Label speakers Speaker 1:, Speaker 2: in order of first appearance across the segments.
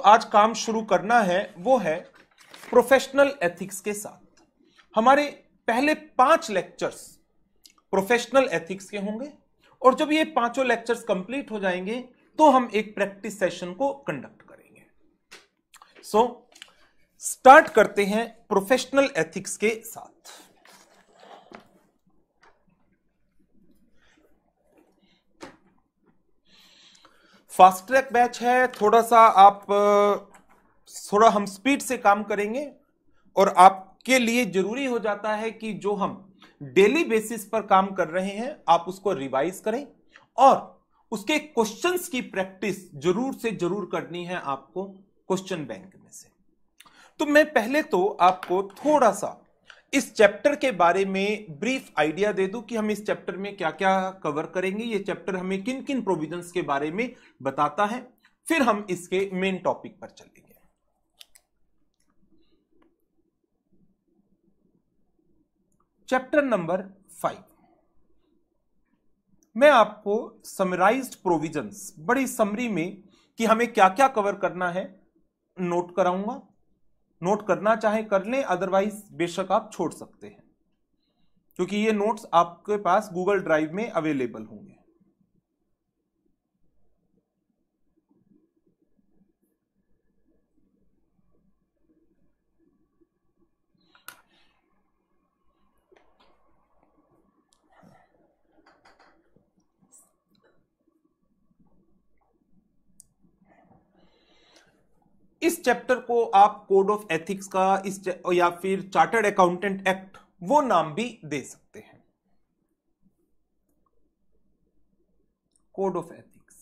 Speaker 1: आज काम शुरू करना है वो है प्रोफेशनल एथिक्स के साथ। हमारे पहले 5 लेक्चर्स प्रोफेशनल एथिक्स के होंगे और जब ये 5 लेक्चर्स कंप्लीट हो जाएंगे तो हम एक प्रैक्टिस सेशन को कंडक्ट करेंगे। सो स्टार्ट करते हैं प्रोफेशनल एथिक्स के साथ। फास्ट ट्रैक बैच है, थोड़ा हम स्पीड से काम करेंगे और आपके लिए जरूरी हो जाता है कि जो हम डेली बेसिस पर काम कर रहे हैं आप उसको रिवाइज करें और उसके क्वेश्चंस की प्रैक्टिस जरूर से जरूर करनी है आपको क्वेश्चन बैंक में से। तो मैं पहले तो आपको थोड़ा सा इस चैप्टर के बारे में ब्रीफ आइडिया दे दूं कि हम इस चैप्टर में क्या क्या कवर करेंगे, ये चैप्टर हमें किन किन प्रोविजंस के बारे में बताता है, फिर हम इसके मेन टॉपिक पर चलेंगे। चैप्टर नंबर 5 मैं आपको समराइज्ड प्रोविजंस बड़ी समरी में कि हमें क्या क्या कवर करना है नोट कराऊंगा। नोट करना चाहे कर लें, अदरवाइज बेशक आप छोड़ सकते हैं क्योंकि ये नोट्स आपके पास गूगल ड्राइव में अवेलेबल होंगे। इस चैप्टर को आप कोड ऑफ एथिक्स का या फिर चार्टर्ड अकाउंटेंट एक्ट वो नाम भी दे सकते हैं। कोड ऑफ एथिक्स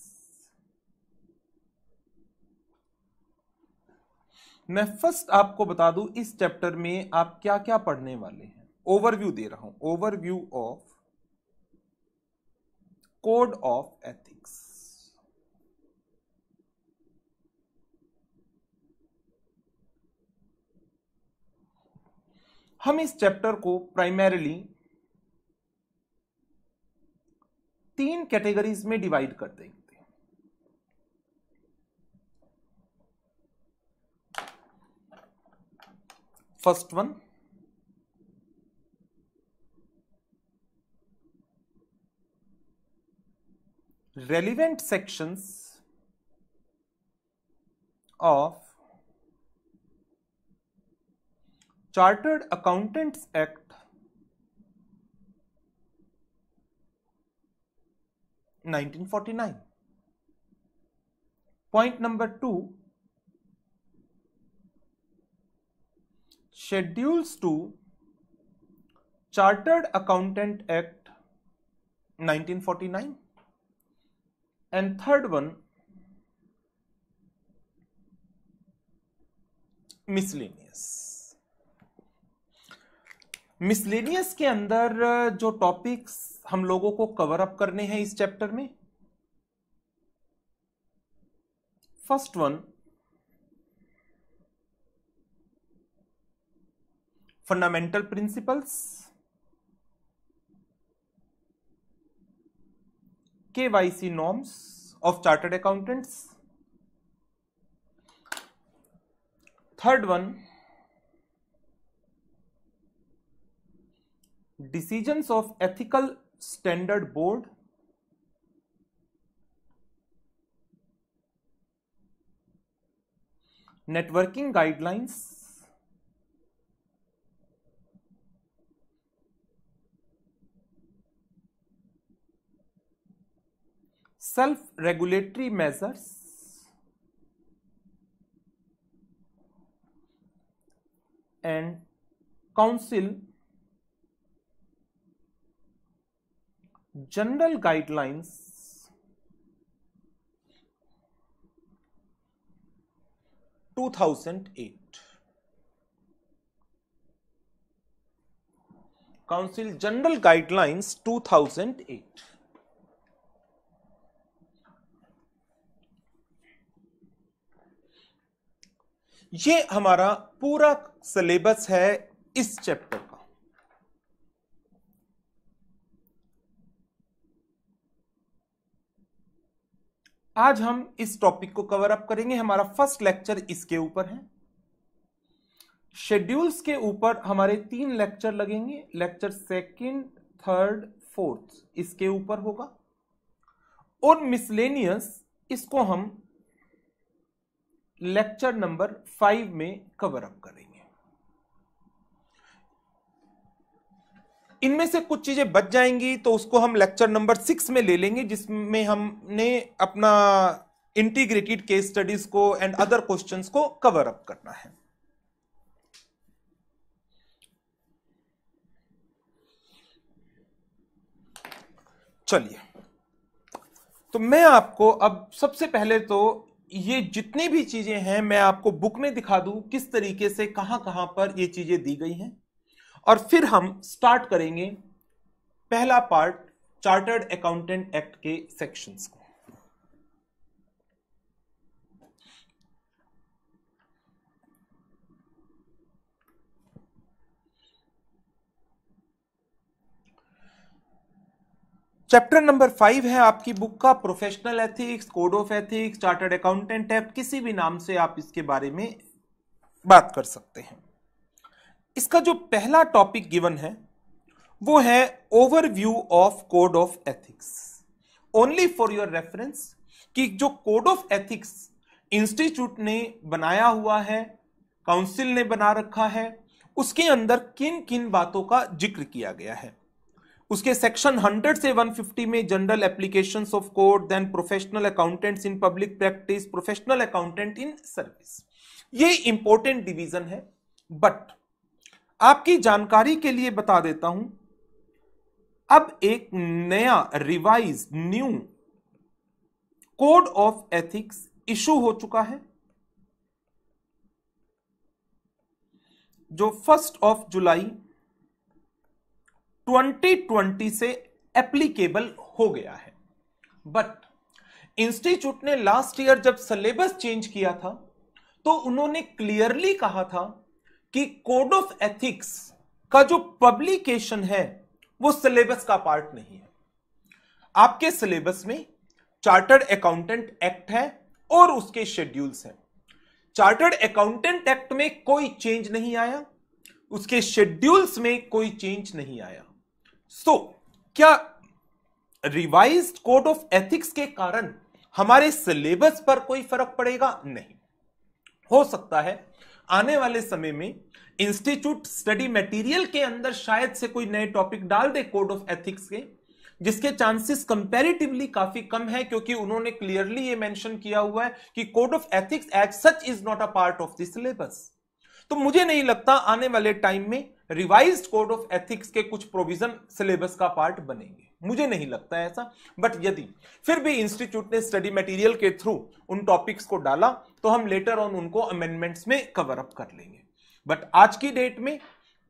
Speaker 1: मैं फर्स्ट आपको बता दूं इस चैप्टर में आप क्या क्या पढ़ने वाले हैं। ओवरव्यू दे रहा हूं, overview of code of ethics. हम इस चैप्टर को प्राइमरीली 3 कैटेगरीज में डिवाइड कर देंगे। First one, relevant sections of chartered accountants act 1949। Point number 2, schedules to chartered accountant act 1949 and third one, miscellaneous. Miscellaneous के अंदर जो टॉपिक्स हम लोगों को कवर अप करने हैं इस चैप्टर में, first one, fundamental principles, KYC norms of chartered accountants. Third one, decisions of ethical standard board, networking guidelines, self regulatory measures, and council general guidelines 2008। Council general guidelines 2008। ये हमारा पूरा syllabus है इस chapter का। आज हम इस टॉपिक को कवर अप करेंगे। हमारा फर्स्ट लेक्चर इसके ऊपर है। शेड्यूल्स के ऊपर हमारे 3 लेक्चर लगेंगे। लेक्चर सेकंड, थर्ड, फोर्थ इसके ऊपर होगा और मिसलेनियस इसको हम लेक्चर नंबर 5 में कवर अप करेंगे। इनमें से कुछ चीजें बच जाएंगी तो उसको हम लेक्चर नंबर 6 में ले लेंगे, जिसमें हमने अपना इंटीग्रेटेड केस स्टडीज को एंड अदर क्वेश्चंस को कवर अप करना है। चलिए, तो मैं आपको अब सबसे पहले तो ये जितनी भी चीजें हैं मैं आपको बुक में दिखा दूं किस तरीके से कहां कहां पर ये चीजें दी गई हैं, और फिर हम स्टार्ट करेंगे पहला पार्ट चार्टर्ड अकाउंटेंट एक्ट के सेक्शंस को। चैप्टर नंबर 5 है आपकी बुक का professional ethics, code of ethics, chartered accountant act, किसी भी नाम से आप इसके बारे में बात कर सकते हैं। इसका जो पहला टॉपिक गिवन है वो है overview of code of ethics. Only for your reference कि जो कोड ऑफ एथिक्स इंस्टीट्यूट ने बनाया हुआ है, काउंसिल ने बना रखा है, उसके अंदर किन किन बातों का जिक्र किया गया है। उसके सेक्शन 100 से 150 में general applications of code, then professional accountants in public practice, professional accountant in service, ये इंपॉर्टेंट डिवीजन है। बट आपकी जानकारी के लिए बता देता हूं, अब एक नया revise new code of ethics issue हो चुका है, जो 1 जुलाई 2020 से एप्लीकेबल हो गया है। बट इंस्टीट्यूट ने लास्ट ईयर जब सिलेबस चेंज किया था तो उन्होंने क्लियरली कहा था कि कोड ऑफ एथिक्स का जो पब्लिकेशन है वो सिलेबस का पार्ट नहीं है। आपके सिलेबस में चार्टर्ड अकाउंटेंट एक्ट है और उसके शेड्यूल्स हैं। चार्टर्ड अकाउंटेंट एक्ट में कोई चेंज नहीं आया, उसके शेड्यूल्स में कोई चेंज नहीं आया। सो क्या रिवाइज्ड कोड ऑफ एथिक्स के कारण हमारे सिलेबस पर कोई फर्क पड़ेगा? नहीं। हो सकता है आने वाले समय में इंस्टीट्यूट स्टडी मटेरियल के अंदर शायद से कोई नए टॉपिक डाल दे कोड ऑफ एथिक्स के, जिसके चांसेस कंपैरेटिवली काफी कम है, क्योंकि उन्होंने क्लियरली ये मेंशन किया हुआ है कि code of ethics as such is not a part of the syllabus. तो मुझे नहीं लगता आने वाले टाइम में रिवाइज्ड कोड ऑफ एथिक्स के कुछ प्रोविजन सिलेबस का पार्ट बनेंगे, मुझे नहीं लगता है ऐसा। बट यदि फिर भी इंस्टीट्यूट ने स्टडी मटेरियल के थ्रू उन टॉपिक्स को डाला तो हम लेटर ऑन उनको अमेंडमेंट्स में कवर अप कर लेंगे। बट आज की डेट में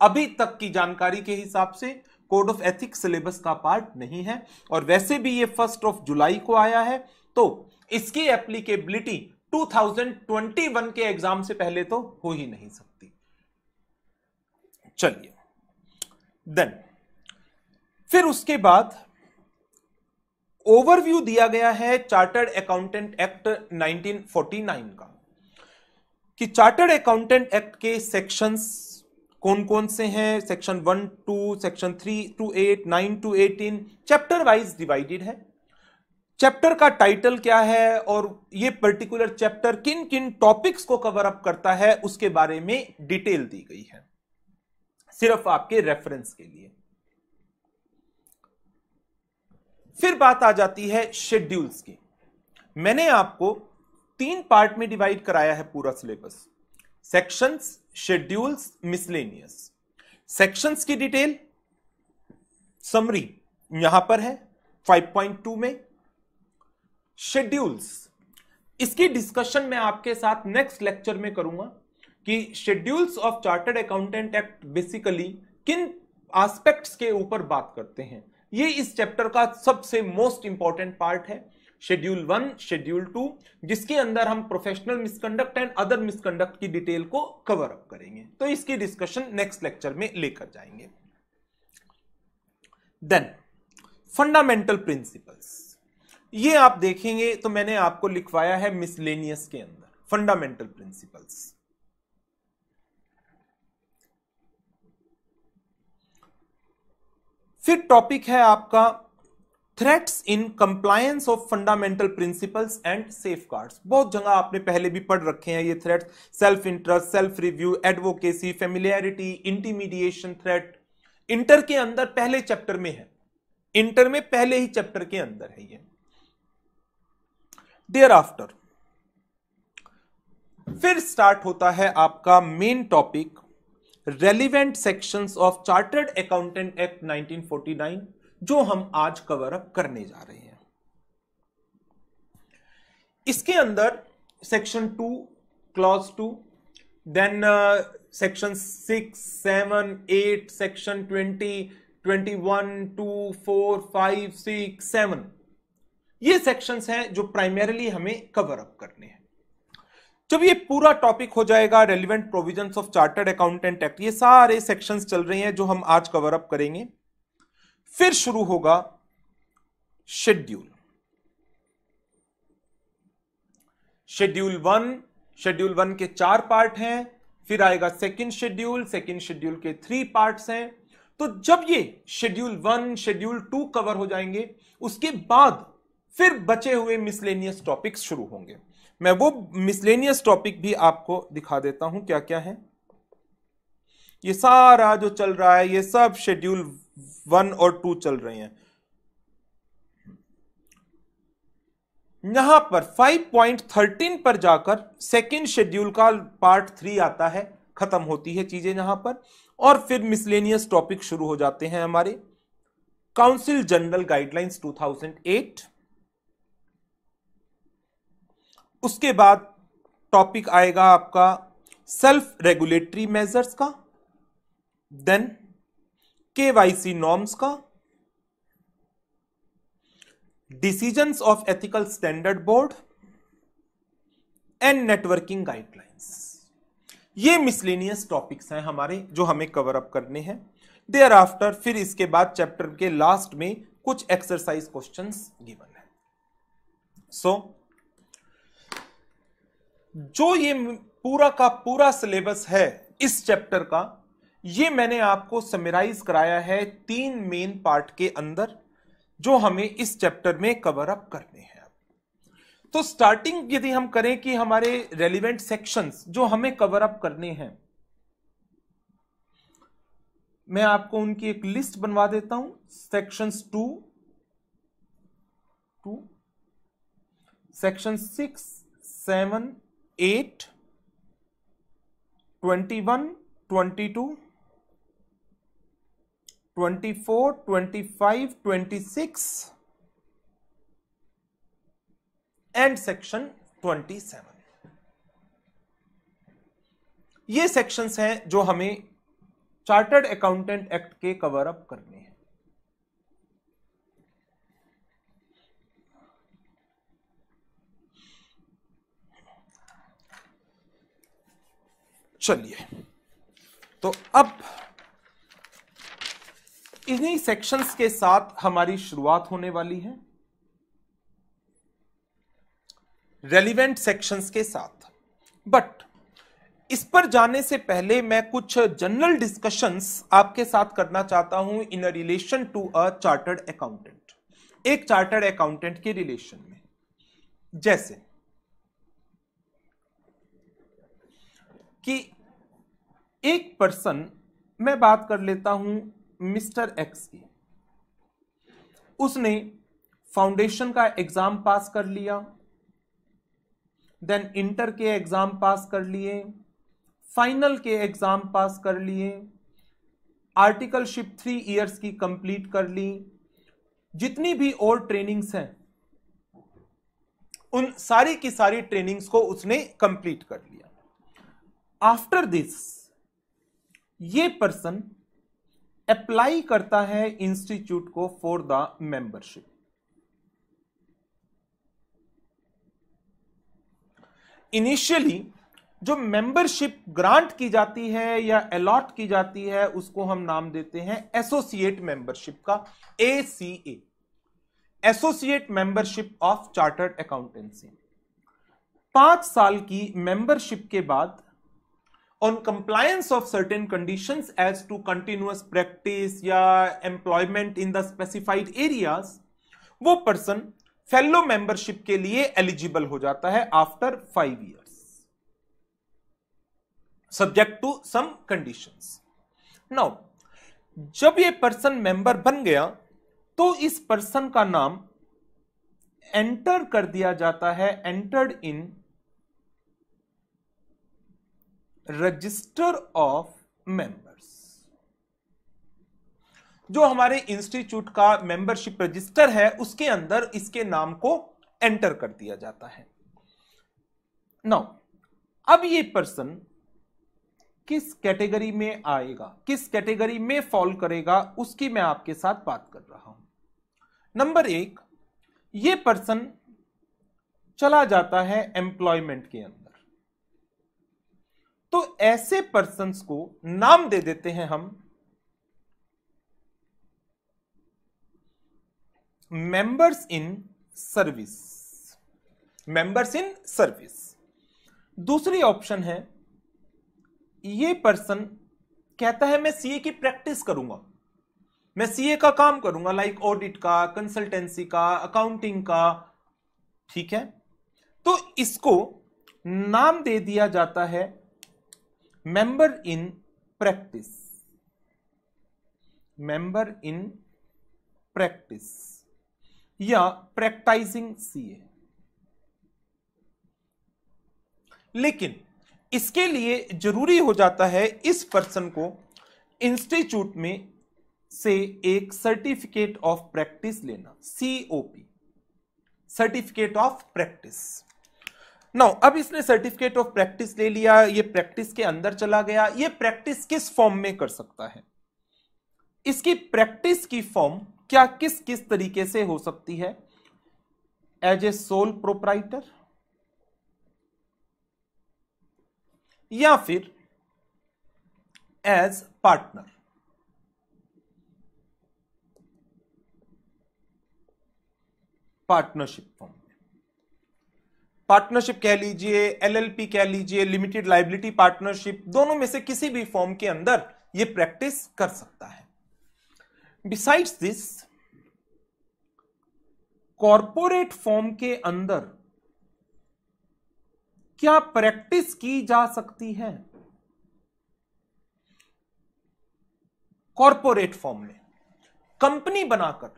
Speaker 1: अभी तक की जानकारी के हिसाब से कोड ऑफ एथिक्स सिलेबस का पार्ट नहीं है, और वैसे भी ये 1 जुलाई को आया है तो इसकी एप्लीकेबिलिटी 2021 के एग्जाम से पहले तो हो ही नहीं सकती। चलिए, देन फिर उसके बाद ओवरव्यू दिया गया है चार्टर्ड अकाउंटेंट एक्ट 1949 का, कि चार्टर्ड अकाउंटेंट एक्ट के सेक्शंस कौन कौन से हैं। Section 1 2, section 3 to 8, 9 to 18 chapter wise divided है। चैप्टर का टाइटल क्या है और ये पर्टिकुलर चैप्टर किन किन टॉपिक्स को कवर अप करता है उसके बारे में डिटेल दी गई है, सिर्फ आपके रेफरेंस के लिए। फिर बात आ जाती है शेड्यूल्स की। मैंने आपको 3 पार्ट में डिवाइड कराया है पूरा syllabus, sections, schedules, miscellaneous. Sections की डिटेल समरी यहां पर है 5.2 में। शेड्यूल्स, इसकी डिस्कशन मैं आपके साथ नेक्स्ट लेक्चर में करूंगा कि schedules of chartered accountant act basically किन एस्पेक्ट्स के ऊपर बात करते हैं। ये इस चैप्टर का सबसे मोस्ट इंपॉर्टेंट पार्ट है। शेड्यूल 1, शेड्यूल 2, जिसके अंदर हम professional misconduct and other misconduct की डिटेल को कवर अप करेंगे, तो इसकी डिस्कशन नेक्स्ट लेक्चर में लेकर जाएंगे। Then fundamental principles. ये आप देखेंगे तो मैंने आपको लिखवाया है मिसलेनियस के अंदर फंडामेंटल प्रिंसिपल्स। फिर टॉपिक है आपका threats in compliance of fundamental principles and safeguards. बहुत जगह आपने पहले भी पढ़ रखे हैं ये threats, self interest, self review, advocacy, familiarity, intimidation threat. Inter के अंदर पहले चैप्टर में है, इंटर में पहले ही चैप्टर के अंदर है ये। देयर आफ्टर फिर स्टार्ट होता है आपका main topic relevant sections of chartered accountant act 1949, जो हम आज कवर अप करने जा रहे हैं। इसके अंदर section 2 clause 2, then section 6, 7, 8, section 20, 21, 2, 4, 5, 6, 7 ये सेक्शंस हैं जो प्राइमरीली हमें कवर अप करने हैं। जब ये पूरा टॉपिक हो जाएगा relevant provisions of chartered accountant act, ये सारे सेक्शंस चल रहे हैं जो हम आज कवर अप करेंगे। फिर शुरू होगा शेड्यूल। शेड्यूल 1 के 4 पार्ट हैं। फिर आएगा सेकंड शेड्यूल के 3 पार्ट्स हैं। तो जब ये शेड्यूल 1, शेड्यूल 2 कवर हो जाएंगे, उसके बाद फिर बचे हुए मिसलेनियस टॉपिक्स शुरू होंगे। मैं वो मिसलेनियस टॉपिक भी आपको दिखा देता हूं क्या क्या है। ये सारा जो चल रहा है ये सब शेड्यूल 1 और 2 चल रहे हैं। यहां पर 5.13 पर जाकर सेकेंड शेड्यूल का पार्ट 3 आता है, खत्म होती है चीजें यहां पर, और फिर मिसलेनियस टॉपिक शुरू हो जाते हैं हमारे। काउंसिल जनरल गाइडलाइंस 2008, उसके बाद टॉपिक आएगा आपका सेल्फ रेगुलेटरी मेजर्स का, देन केवाईसी नॉर्म्स का, decisions of ethical standard board and networking guidelines. ये मिसलेनियस टॉपिक्स हैं हमारे जो हमें कवर अप करने हैं। देयर आफ्टर फिर इसके बाद चैप्टर के लास्ट में कुछ एक्सरसाइज क्वेश्चंस गिवन है। सो जो ये पूरा का पूरा सिलेबस है इस चैप्टर का, ये मैंने आपको समराइज कराया है 3 मेन पार्ट के अंदर जो हमें इस चैप्टर में कवर अप करने हैं। तो स्टार्टिंग यदि हम करें कि हमारे रेलिवेंट सेक्शंस जो हमें कवर अप करने हैं, मैं आपको उनकी एक लिस्ट बनवा देता हूं। Sections 2, section 6, 7, 8, 21, 22, 24, 25, 26 and section 27। ये सेक्शंस हैं जो हमें चार्टर्ड अकाउंटेंट एक्ट के कवर अप करने हैं। चलिए, तो अब इन्हीं सेक्शंस के साथ हमारी शुरुआत होने वाली है, रेलिवेंट सेक्शंस के साथ। बट इस पर जाने से पहले मैं कुछ जनरल डिस्कशंस आपके साथ करना चाहता हूं in relation to a chartered accountant, एक चार्टर्ड अकाउंटेंट के रिलेशन में। जैसे कि एक पर्सन, मैं बात कर लेता हूं मिस्टर एक्स की, उसने फाउंडेशन का एग्जाम पास कर लिया, देन इंटर के एग्जाम पास कर लिए, फाइनल के एग्जाम पास कर लिए, आर्टिकलशिप 3 इयर्स की कंप्लीट कर ली, जितनी भी और ट्रेनिंग्स हैं उन सारी की सारी ट्रेनिंग्स को उसने कंप्लीट कर लिया। आफ्टर दिस ये पर्सन अप्लाई करता है इंस्टीट्यूट को फॉर द मेंबरशिप। इनिशियली जो मेंबरशिप ग्रांट की जाती है या अलॉट की जाती है उसको हम नाम देते हैं एसोसिएट मेंबरशिप का, ACA। Associate membership of chartered accountancy. 5 साल की मेंबरशिप के बाद on compliance of certain conditions as to continuous practice या employment in the specified areas, वो पर्सन फेलो मेंबरशिप के लिए एलिजिबल हो जाता है after 5 years, subject to some conditions. Now जब ये पर्सन मेंबर बन गया तो इस पर्सन का नाम एंटर कर दिया जाता है, entered in register of members. जो हमारे इंस्टीट्यूट का मेंबरशिप रजिस्टर है उसके अंदर इसके नाम को एंटर कर दिया जाता है। नाउ अब ये पर्सन किस कैटेगरी में आएगा, किस कैटेगरी में फॉल करेगा, उसकी मैं आपके साथ बात कर रहा हूं। नंबर 1, ये पर्सन चला जाता है एम्प्लॉयमेंट के अंदर, तो ऐसे पर्संस को नाम दे देते हैं हम members in service, members in service. दूसरी ऑप्शन है, ये पर्सन कहता है मैं सीए की प्रैक्टिस करूंगा, मैं सीए का काम करूंगा, लाइक ऑडिट का, कंसल्टेंसी का, अकाउंटिंग का, ठीक है, तो इसको नाम दे दिया जाता है member in practice, member in practice या प्रैक्टाइजिंग सीए। लेकिन इसके लिए जरूरी हो जाता है इस पर्सन को इंस्टीट्यूट में से एक सर्टिफिकेट ऑफ प्रैक्टिस लेना, COP, certificate of practice. Now अब इसने सर्टिफिकेट ऑफ प्रैक्टिस ले लिया, ये प्रैक्टिस के अंदर चला गया। ये प्रैक्टिस किस फॉर्म में कर सकता है, इसकी प्रैक्टिस की फॉर्म क्या किस किस तरीके से हो सकती है? एज ए सोल प्रोप्राइटर, या फिर एज पार्टनर। पार्टनरशिप फॉर्म में, पार्टनरशिप कह लीजिए, एलएलपी कह लीजिए, लिमिटेड लायबिलिटी पार्टनरशिप, दोनों में से किसी भी फॉर्म के अंदर यह प्रैक्टिस कर सकता है। बिसाइड्स दिस, कॉर्पोरेट फॉर्म के अंदर क्या प्रैक्टिस की जा सकती है? कॉर्पोरेट फॉर्म में कंपनी बनाकर,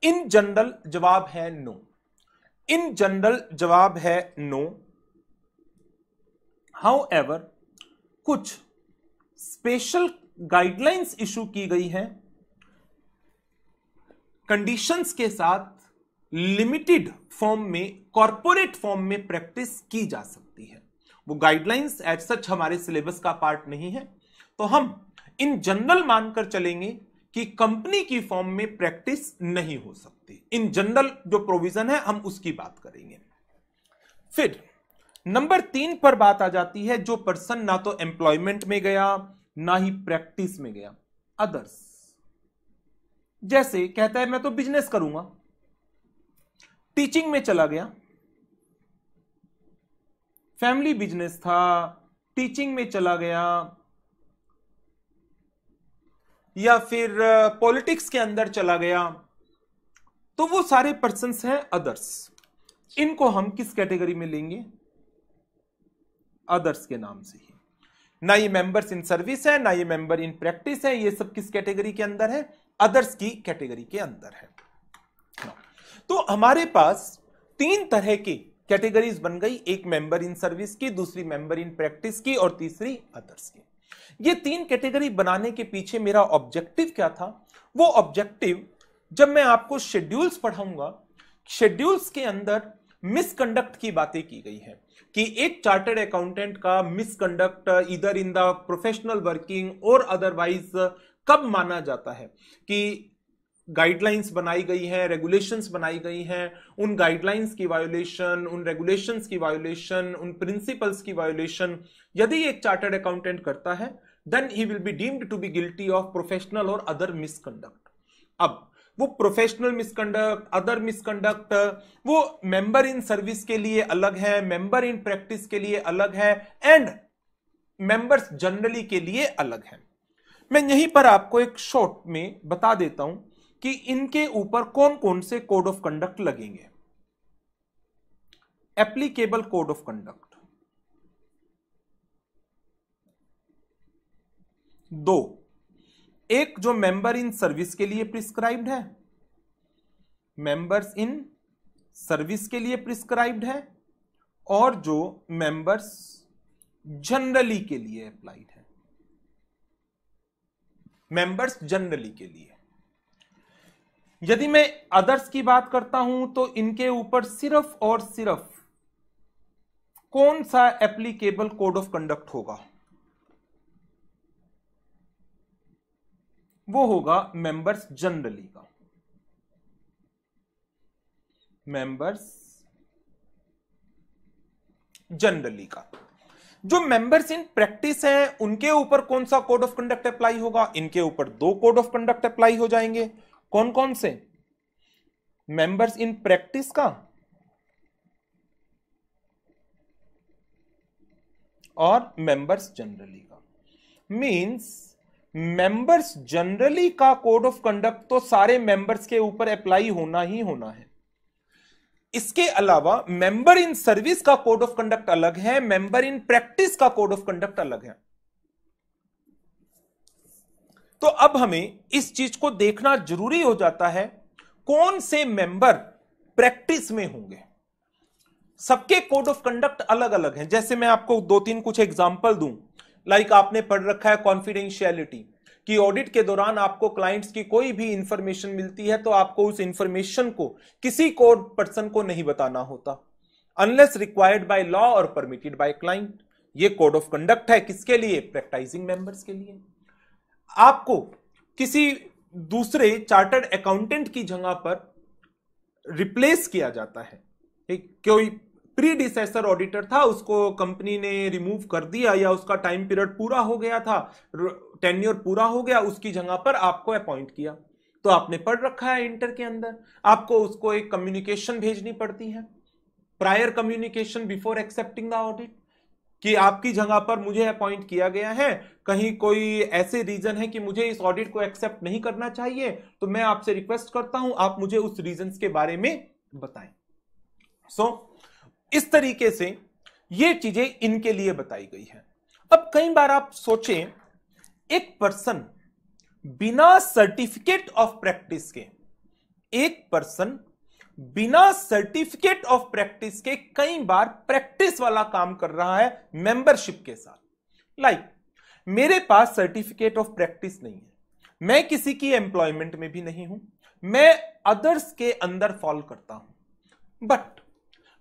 Speaker 1: इन जनरल जवाब है नो, इन जनरल जवाब है नो। हाउएवर कुछ स्पेशल गाइडलाइंस इशू की गई है, कंडीशंस के साथ लिमिटेड फॉर्म में, कॉर्पोरेट फॉर्म में प्रैक्टिस की जा सकती है। वो गाइडलाइंस एज सच हमारे सिलेबस का पार्ट नहीं है, तो हम इन जनरल मानकर चलेंगे कि कंपनी की फॉर्म में प्रैक्टिस नहीं हो सकती। इन जनरल जो प्रोविजन है हम उसकी बात करेंगे। फिर नंबर 3 पर बात आ जाती है, जो पर्सन ना तो एम्प्लॉयमेंट में गया ना ही प्रैक्टिस में गया, अदर्स। जैसे कहता है मैं तो बिजनेस करूंगा, टीचिंग में चला गया, फैमिली बिजनेस था, टीचिंग में चला गया, या फिर पॉलिटिक्स के अंदर चला गया, तो वो सारे पर्सन्स हैं अदर्स। इनको हम किस कैटेगरी में लेंगे? अदर्स के नाम से ही। ना ये मेंबर्स इन सर्विस है, ना ये मेंबर इन प्रैक्टिस है, ये सब किस कैटेगरी के अंदर है? अदर्स की कैटेगरी के अंदर है। तो हमारे पास 3 तरह की कैटेगरीज बन गई, एक मेंबर इन सर्विस की, दूसरी मेंबर इन प्रैक्टिस की, और तीसरी अदर्स की। ये 3 कैटेगरी बनाने के पीछे मेरा ऑब्जेक्टिव क्या था? वो ऑब्जेक्टिव जब मैं आपको शेड्यूल्स पढ़ाऊंगा, शेड्यूल्स के अंदर मिसकंडक्ट की बातें की गई है कि एक चार्टर्ड अकाउंटेंट का मिसकंडक्ट इधर इन द प्रोफेशनल वर्किंग और अदरवाइज कब माना जाता है कि गाइडलाइंस बनाई गई हैं, रेगुलेशंस बनाई गई हैं, उन गाइडलाइंस की वायोलेशन, उन रेगुलेशंस की वायोलेशन, उन प्रिंसिपल्स की वायोलेशन यदि एक चार्टर्ड अकाउंटेंट करता है, then he will be deemed to be guilty of professional और अदर मिसकंडक्ट। अब वो प्रोफेशनल मिसकंडक्ट, अदर मिसकंडक्ट, वो मेंबर इन सर्विस के लिए अलग है, मेंबर इन प्रैक्टिस के लिए अलग है, एंड मेंबर्स जनरली के लिए अलग है। मैं यहीं पर आपको एक शॉर्ट में बता देता हूं कि इनके ऊपर कौन कौन से कोड ऑफ कंडक्ट लगेंगे। एप्लीकेबल कोड ऑफ कंडक्ट 2, एक जो मेंबर इन सर्विस के लिए प्रिस्क्राइब्ड है, मेंबर्स इन सर्विस के लिए प्रिस्क्राइब्ड है, और जो मेंबर्स जनरली के लिए अप्लाइड है, मेंबर्स जनरली के लिए। यदि मैं अदर्स की बात करता हूं तो इनके ऊपर सिर्फ और सिर्फ कौन सा एप्लीकेबल कोड ऑफ कंडक्ट होगा? वो होगा मेंबर्स जनरली का। मेंबर्स जनरली का। जो मेंबर्स इन प्रैक्टिस हैं उनके ऊपर कौन सा कोड ऑफ कंडक्ट अप्लाई होगा? इनके ऊपर 2 कोड ऑफ कंडक्ट अप्लाई हो जाएंगे। कौन कौन से? मेंबर्स इन प्रैक्टिस का और मेंबर्स जनरली का। मींस मेंबर्स जनरली का कोड ऑफ कंडक्ट तो सारे मेंबर्स के ऊपर अप्लाई होना ही होना है। इसके अलावा मेंबर इन सर्विस का कोड ऑफ कंडक्ट अलग है, मेंबर इन प्रैक्टिस का कोड ऑफ कंडक्ट अलग है। तो अब हमें इस चीज को देखना जरूरी हो जाता है, कौन से मेंबर प्रैक्टिस में होंगे। सबके कोड ऑफ कंडक्ट अलग अलग हैं। जैसे मैं आपको 2-3 कुछ एग्जांपल दूं, लाइक आपने पढ़ रखा है कॉन्फिडेंशियलिटी, कि ऑडिट के दौरान आपको क्लाइंट्स की कोई भी इंफॉर्मेशन मिलती है तो आपको उस इंफॉर्मेशन को किसी कोड पर्सन को नहीं बताना होता, अनलेस रिक्वायर्ड बाय लॉ और परमिटेड बाय क्लाइंट। ये कोड ऑफ कंडक्ट है किसके लिए? प्रैक्टिसिंग मेंबर्स के लिए। आपको किसी दूसरे चार्टर्ड अकाउंटेंट की जगह पर रिप्लेस किया जाता है, कोई प्रीडिसेसर ऑडिटर था, उसको कंपनी ने रिमूव कर दिया या उसका टाइम पीरियड पूरा हो गया था, टेन्योर पूरा हो गया, उसकी जगह पर आपको अपॉइंट किया। तो आपने पढ़ रखा है इंटर के अंदर, आपको उसको एक कम्युनिकेशन भेजनी पड़ती है, prior communication before accepting the audit, कि आपकी जगह पर मुझे अपॉइंट किया गया है, कहीं कोई ऐसे रीजन है कि मुझे इस ऑडिट को एक्सेप्ट नहीं करना चाहिए, तो मैं आपसे रिक्वेस्ट करता हूं आप मुझे उस रीजंस के बारे में बताएं। इस तरीके से ये चीजें इनके लिए बताई गई है। अब कई बार आप सोचें, एक पर्सन बिना सर्टिफिकेट ऑफ प्रैक्टिस के, एक पर्सन बिना सर्टिफिकेट ऑफ प्रैक्टिस के कई बार प्रैक्टिस वाला काम कर रहा है मेंबरशिप के साथ। लाइक मेरे पास सर्टिफिकेट ऑफ प्रैक्टिस नहीं है, मैं किसी की एम्प्लॉयमेंट में भी नहीं हूं, मैं अदर्स के अंदर फॉल करता हूं। बट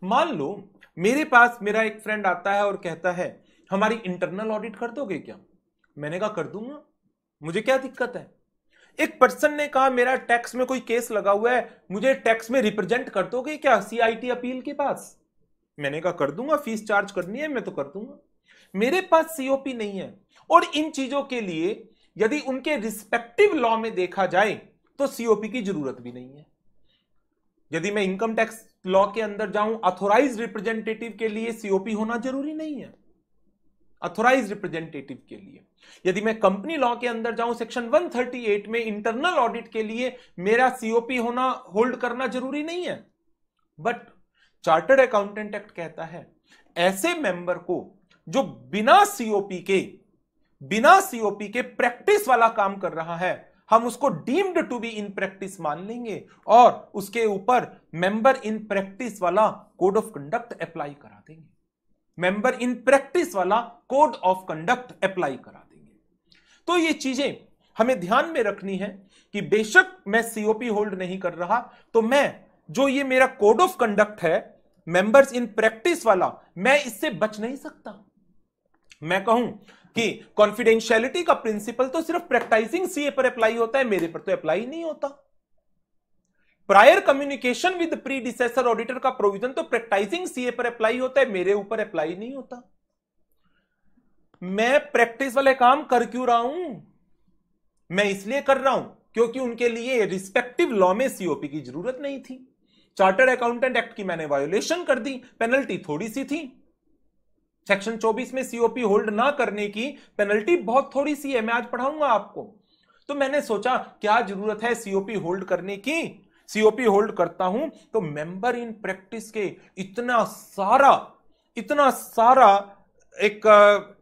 Speaker 1: मान लो मेरे पास मेरा एक फ्रेंड आता है और कहता है हमारी इंटरनल ऑडिट कर दोगे क्या? मैंने कहा कर दूंगा, मुझे क्या दिक्कत है। एक पर्सन ने कहा मेरा टैक्स में कोई केस लगा हुआ है, मुझे टैक्स में रिप्रेजेंट कर दोगे क्या सीआईटी अपील के पास? मैंने कहा कर दूंगा, फीस चार्ज करनी है मैं तो कर दूंगा। मेरे पास सीओपी नहीं है, और इन चीजों के लिए यदि उनके रिस्पेक्टिव लॉ में देखा जाए तो सीओपी की जरूरत भी नहीं है। यदि मैं इनकम टैक्स लॉ के अंदर जाऊं, अथोराइज रिप्रेजेंटेटिव के लिए सीओपी होना जरूरी नहीं है, अथोराइज रिप्रेजेंटेटिव के लिए। यदि मैं कंपनी लॉ के अंदर जाऊं, सेक्शन 138 में इंटरनल ऑडिट के लिए मेरा सीओपी होना, होल्ड करना जरूरी नहीं है। बट चार्टर्ड अकाउंटेंट एक्ट कहता है ऐसे मेंबर को जो बिना सीओपी के प्रैक्टिस वाला काम कर रहा है, हम उसको deemed to be in practice मान लेंगे और उसके ऊपर मेंबर इन प्रैक्टिस वाला कोड ऑफ कंडक्ट अप्लाई करा देंगे, मेंबर इन प्रैक्टिस वाला कोड ऑफ कंडक्ट अप्लाई करा देंगे। तो ये चीजें हमें ध्यान में रखनी है कि बेशक मैं सीओपी होल्ड नहीं कर रहा, तो मैं जो ये मेरा कोड ऑफ कंडक्ट है मेंबर्स इन प्रैक्टिस वाला, मैं इससे बच नहीं सकता। मैं कहूं कि कॉन्फिडेंशियलिटी का प्रिंसिपल तो सिर्फ प्रैक्टिसिंग सीए पर अप्लाई होता है, मेरे पर तो अप्लाई नहीं होता। Prior communication with predecessor auditor का प्रोविजन तो प्रैक्टिसिंग सीए पर अप्लाई होता है, मेरे ऊपर अप्लाई नहीं होता। मैं प्रैक्टिस वाले काम कर क्यों रहा हूं? मैं इसलिए कर रहा हूं क्योंकि उनके लिए रिस्पेक्टिव लॉ में सीओपी की जरूरत नहीं थी। चार्टर्ड अकाउंटेंट एक्ट की मैंने वायोलेशन कर दी, पेनल्टी थोड़ी सी थी। सेक्शन 24 में सीओपी होल्ड ना करने की पेनल्टी बहुत थोड़ी सी है, मैं आज पढ़ाऊंगा आपको। तो मैंने सोचा क्या जरूरत है सीओपी होल्ड करने की। सीओपी होल्ड करता हूं तो मेंबर इन प्रैक्टिस के इतना सारा एक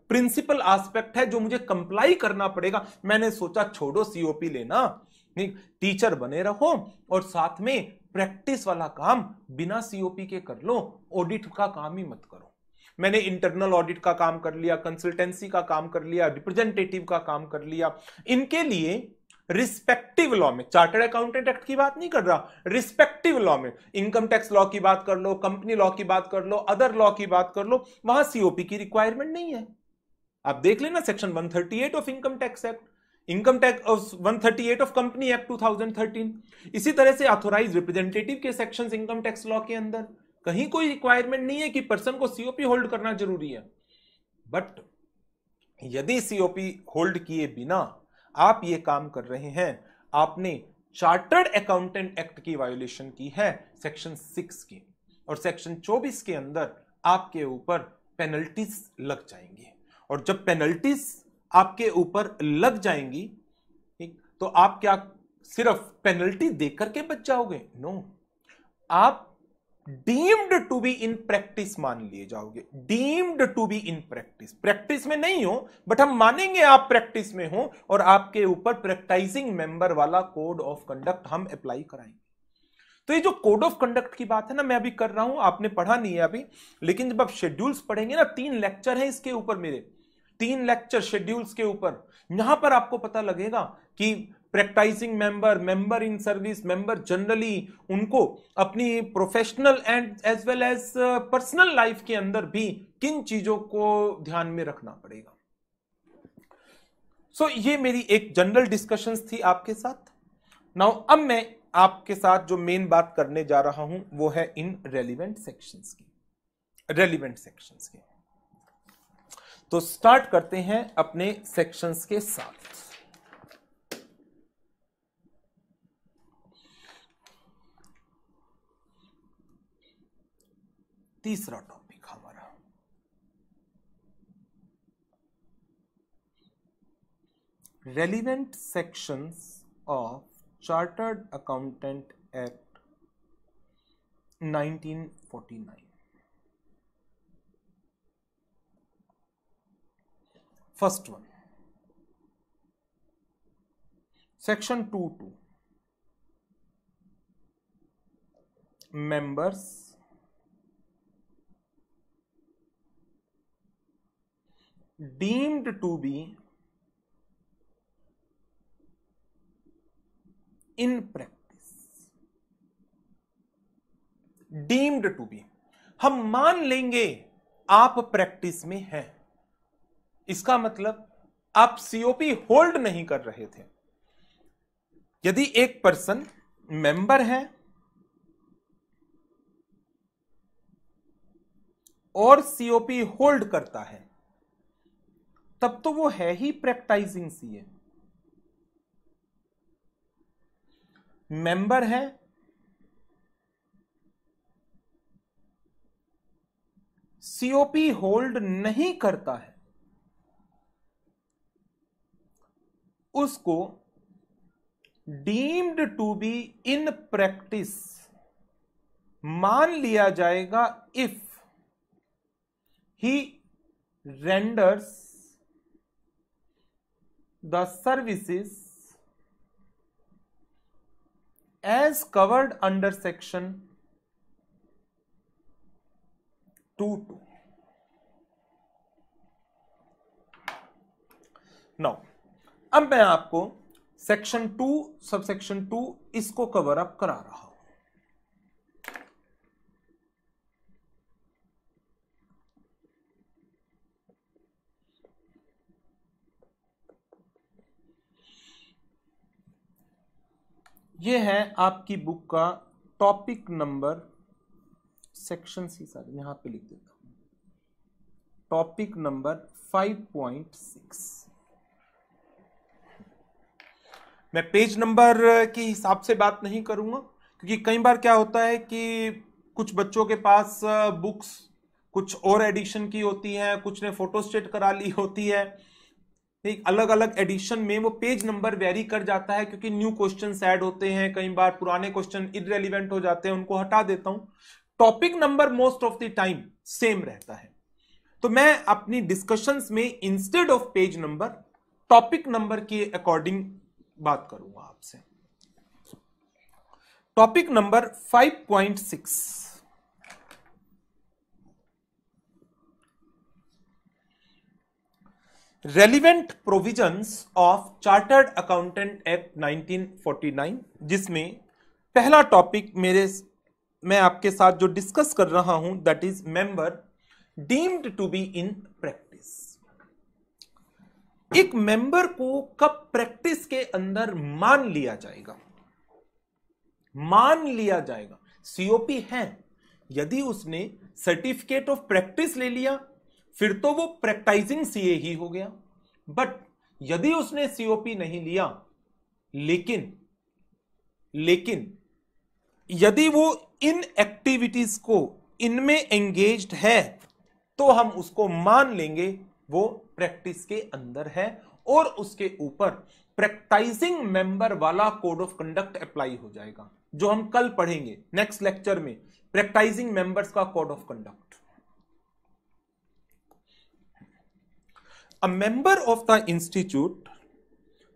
Speaker 1: प्रिंसिपल एस्पेक्ट है जो मुझे कंप्लाई करना पड़ेगा। मैंने सोचा छोड़ो सीओपी लेना, टीचर बने रहो और साथ में प्रैक्टिस वाला काम बिना सीओपी के कर लो, ऑडिट का काम ही मत करो। मैंने इंटरनल ऑडिट का काम कर लिया, कंसल्टेंसी का काम कर लिया, रिप्रेजेंटेटिव का काम कर लिया। इनके लिए रिस्पेक्टिव लॉ में, चार्टर्ड अकाउंटेंट एक्ट की बात नहीं कर रहा, रिस्पेक्टिव लॉ में इनकम टैक्स लॉ की बात कर लो, कंपनी लॉ की बात कर लो, अदर लॉ की बात कर लो, वहां सीओपी की रिक्वायरमेंट नहीं है। आप देख लेना section 138 of income tax act, income tax 138 of company act 2013। इसी तरह से ऑथोराइज रिप्रेजेंटेटिव के सेक्शंस इनकम टैक्स लॉ के अंदर कहीं कोई रिक्वायरमेंट नहीं है कि पर्सन को सीओपी होल्ड करना जरूरी है। बट यदि सीओपी होल्ड किए बिना आप ये काम कर रहे हैं, आपने चार्टर्ड अकाउंटेंट एक्ट की वायोलेशन की है सेक्शन 6 की, और सेक्शन 24 के अंदर आपके ऊपर पेनल्टीज लग जाएंगी। और जब पेनल्टीज आपके ऊपर लग जाएंगी, ठीक, तो आप क्या सिर्फ पेनल्टी देकर के बच जाओगे? नो, आप deemed to be in practice मान लिए जाओगे। Deemed to be in practice, practice में नहीं हो बट हम मानेंगे आप प्रैक्टिस में हो, और आपके ऊपर प्रैक्टाइजिंग मेंबर वाला कोड ऑफ कंडक्ट हम अप्लाई कराएंगे। तो ये जो कोड ऑफ कंडक्ट की बात है ना, मैं अभी कर रहा हूं, आपने पढ़ा नहीं है अभी, लेकिन जब आप शेड्यूल्स पढ़ेंगे ना, 3 लेक्चर है इसके ऊपर, मेरे 3 लेक्चर शेड्यूल्स के ऊपर, यहां पर आपको पता लगेगा कि practising member, member in service, member generally, उनको अपनी professional and as well as personal life के अंदर भी किन चीजों को ध्यान में रखना पड़ेगा। सो ये मेरी एक जनरल डिस्कशंस थी आपके साथ। नाउ अब मैं आपके साथ जो मेन बात करने जा रहा हूं वो है इन रेलिवेंट सेक्शंस की। तो स्टार्ट करते हैं अपने सेक्शंस के साथ। तीसरा टॉपिक हमारा relevant sections of chartered accountant act 1949। First one, section 2(2) members deemed to be in practice। deemed to be, हम मान लेंगे आप प्रैक्टिस में हैं, इसका मतलब आप सीओपी होल्ड नहीं कर रहे थे। यदि एक पर्सन मेंबर है और सीओपी होल्ड करता है, तब तो वो है ही प्रैक्टाइजिंग सीए। मेंबर है, सीओपी होल्ड नहीं करता है, उसको deemed to be in practice मान लिया जाएगा if he renders the services as covered under section 2(2). Now, अब मैं आपको सेक्शन 2 सबसेक्शन 2 इसको कवर अप करा रहा हूं। ये है आपकी बुक का टॉपिक नंबर, सेक्शन सी सारे यहां पे लिख देता हूं, टॉपिक नंबर 5.6। मैं पेज नंबर के हिसाब से बात नहीं करूंगा, क्योंकि कई बार क्या होता है कि कुछ बच्चों के पास बुक्स कुछ और एडिशन की होती हैं, कुछ ने फोटोस्टेट करा ली होती है, एक अलग अलग एडिशन में वो पेज नंबर वेरी कर जाता है, क्योंकि न्यू क्वेश्चंस ऐड होते हैं, कई बार पुराने क्वेश्चन इररेलेवेंट हो जाते हैं, उनको हटा देता हूं। Topic number most of the time same रहता है, तो मैं अपनी डिस्कशंस में instead of page number topic number के अकॉर्डिंग बात करूंगा आपसे। Topic number 5.6, relevant provisions of chartered accountant act 1949, जिसमें पहला टॉपिक मैं आपके साथ जो डिस्कस कर रहा हूं that is member deemed to be in practice. एक मेंबर को कब प्रैक्टिस के अंदर मान लिया जाएगा? मान लिया जाएगा, सीओपी है, यदि उसने सर्टिफिकेट ऑफ प्रैक्टिस ले लिया फिर तो वो प्रैक्टाइजिंग सीए ही हो गया। बट यदि उसने सीओपी नहीं लिया, लेकिन यदि वो इन एक्टिविटीज को इनमें एंगेज्ड है तो हम उसको मान लेंगे वो प्रैक्टिस के अंदर है, और उसके ऊपर प्रैक्टाइजिंग मेंबर वाला कोड ऑफ कंडक्ट अप्लाई हो जाएगा, जो हम कल पढ़ेंगे नेक्स्ट लेक्चर में, प्रैक्टाइजिंग मेंबर्स का code of conduct. A member of the institute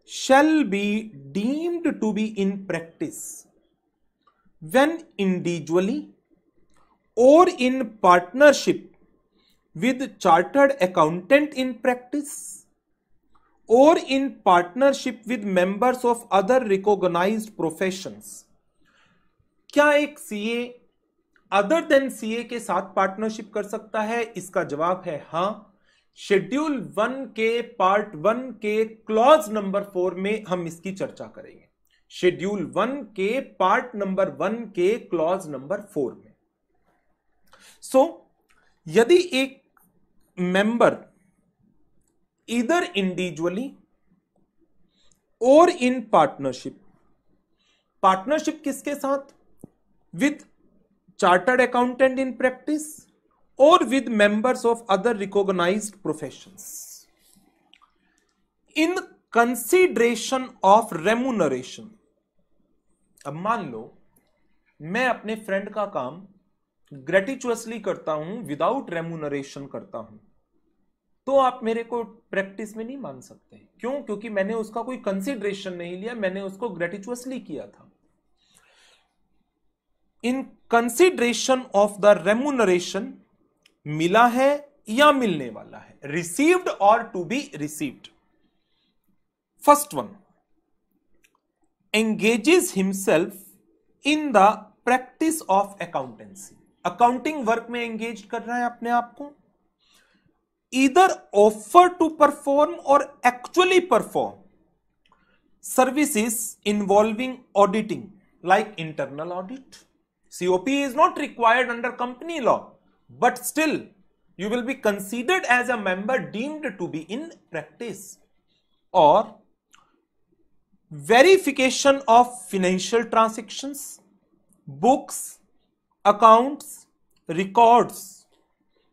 Speaker 1: shall be deemed to be in practice when individually or in partnership with chartered accountant in practice or in partnership with members of other recognized professions। क्या एक CA other than CA के साथ partnership कर सकता है? इसका जवाब है हां। शेड्यूल 1 के पार्ट 1 के क्लॉज नंबर 4 में हम इसकी चर्चा करेंगे। शेड्यूल 1 के पार्ट नंबर 1 के क्लॉज नंबर 4 में। यदि एक मेंबर इधर इंडिविजुअली और इन पार्टनरशिप किसके साथ? With chartered accountant in practice or with members of other recognized professions in consideration of remuneration। अब मान लो मैं अपने फ्रेंड का काम ग्रेटिचुअसली करता हूं, विदाउट रेम्यूनरेशन करता हूं, तो आप मेरे को प्रैक्टिस में नहीं मान सकते। क्यों? क्योंकि मैंने उसका कोई कंसिडरेशन नहीं लिया, मैंने उसको ग्रेटिचुअसली किया था। In consideration of the remuneration मिला है या मिलने वाला है, रिसीव्ड और to be received. First one, engages himself in the practice of accountancy, accounting work में एंगेज कर रहा है अपने आप को, ईदर ऑफर टू परफॉर्म और actually perform services involving auditing like internal audit. COP is not required under company law, but still you will be considered as a member deemed to be in practice। or verification of financial transactions, books, accounts, records।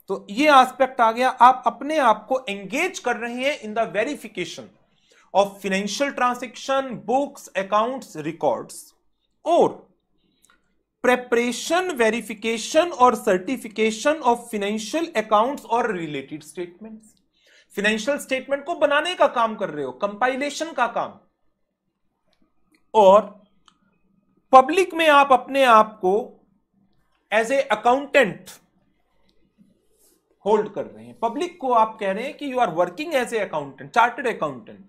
Speaker 1: तो ये aspect आ गया, आप अपने आप को engage कर रहे हैं in the verification of financial transaction, books, accounts, records, और प्रेपरेशन, वेरिफिकेशन और सर्टिफिकेशन ऑफ फाइनेंशियल अकाउंट्स और रिलेटेड स्टेटमेंट्स। फाइनेंशियल स्टेटमेंट को बनाने का काम कर रहे हो, कंपाइलेशन का काम। और पब्लिक में आप अपने आप को एज ए अकाउंटेंट होल्ड कर रहे हैं, पब्लिक को आप कह रहे हैं कि you are working as a accountant, chartered accountant.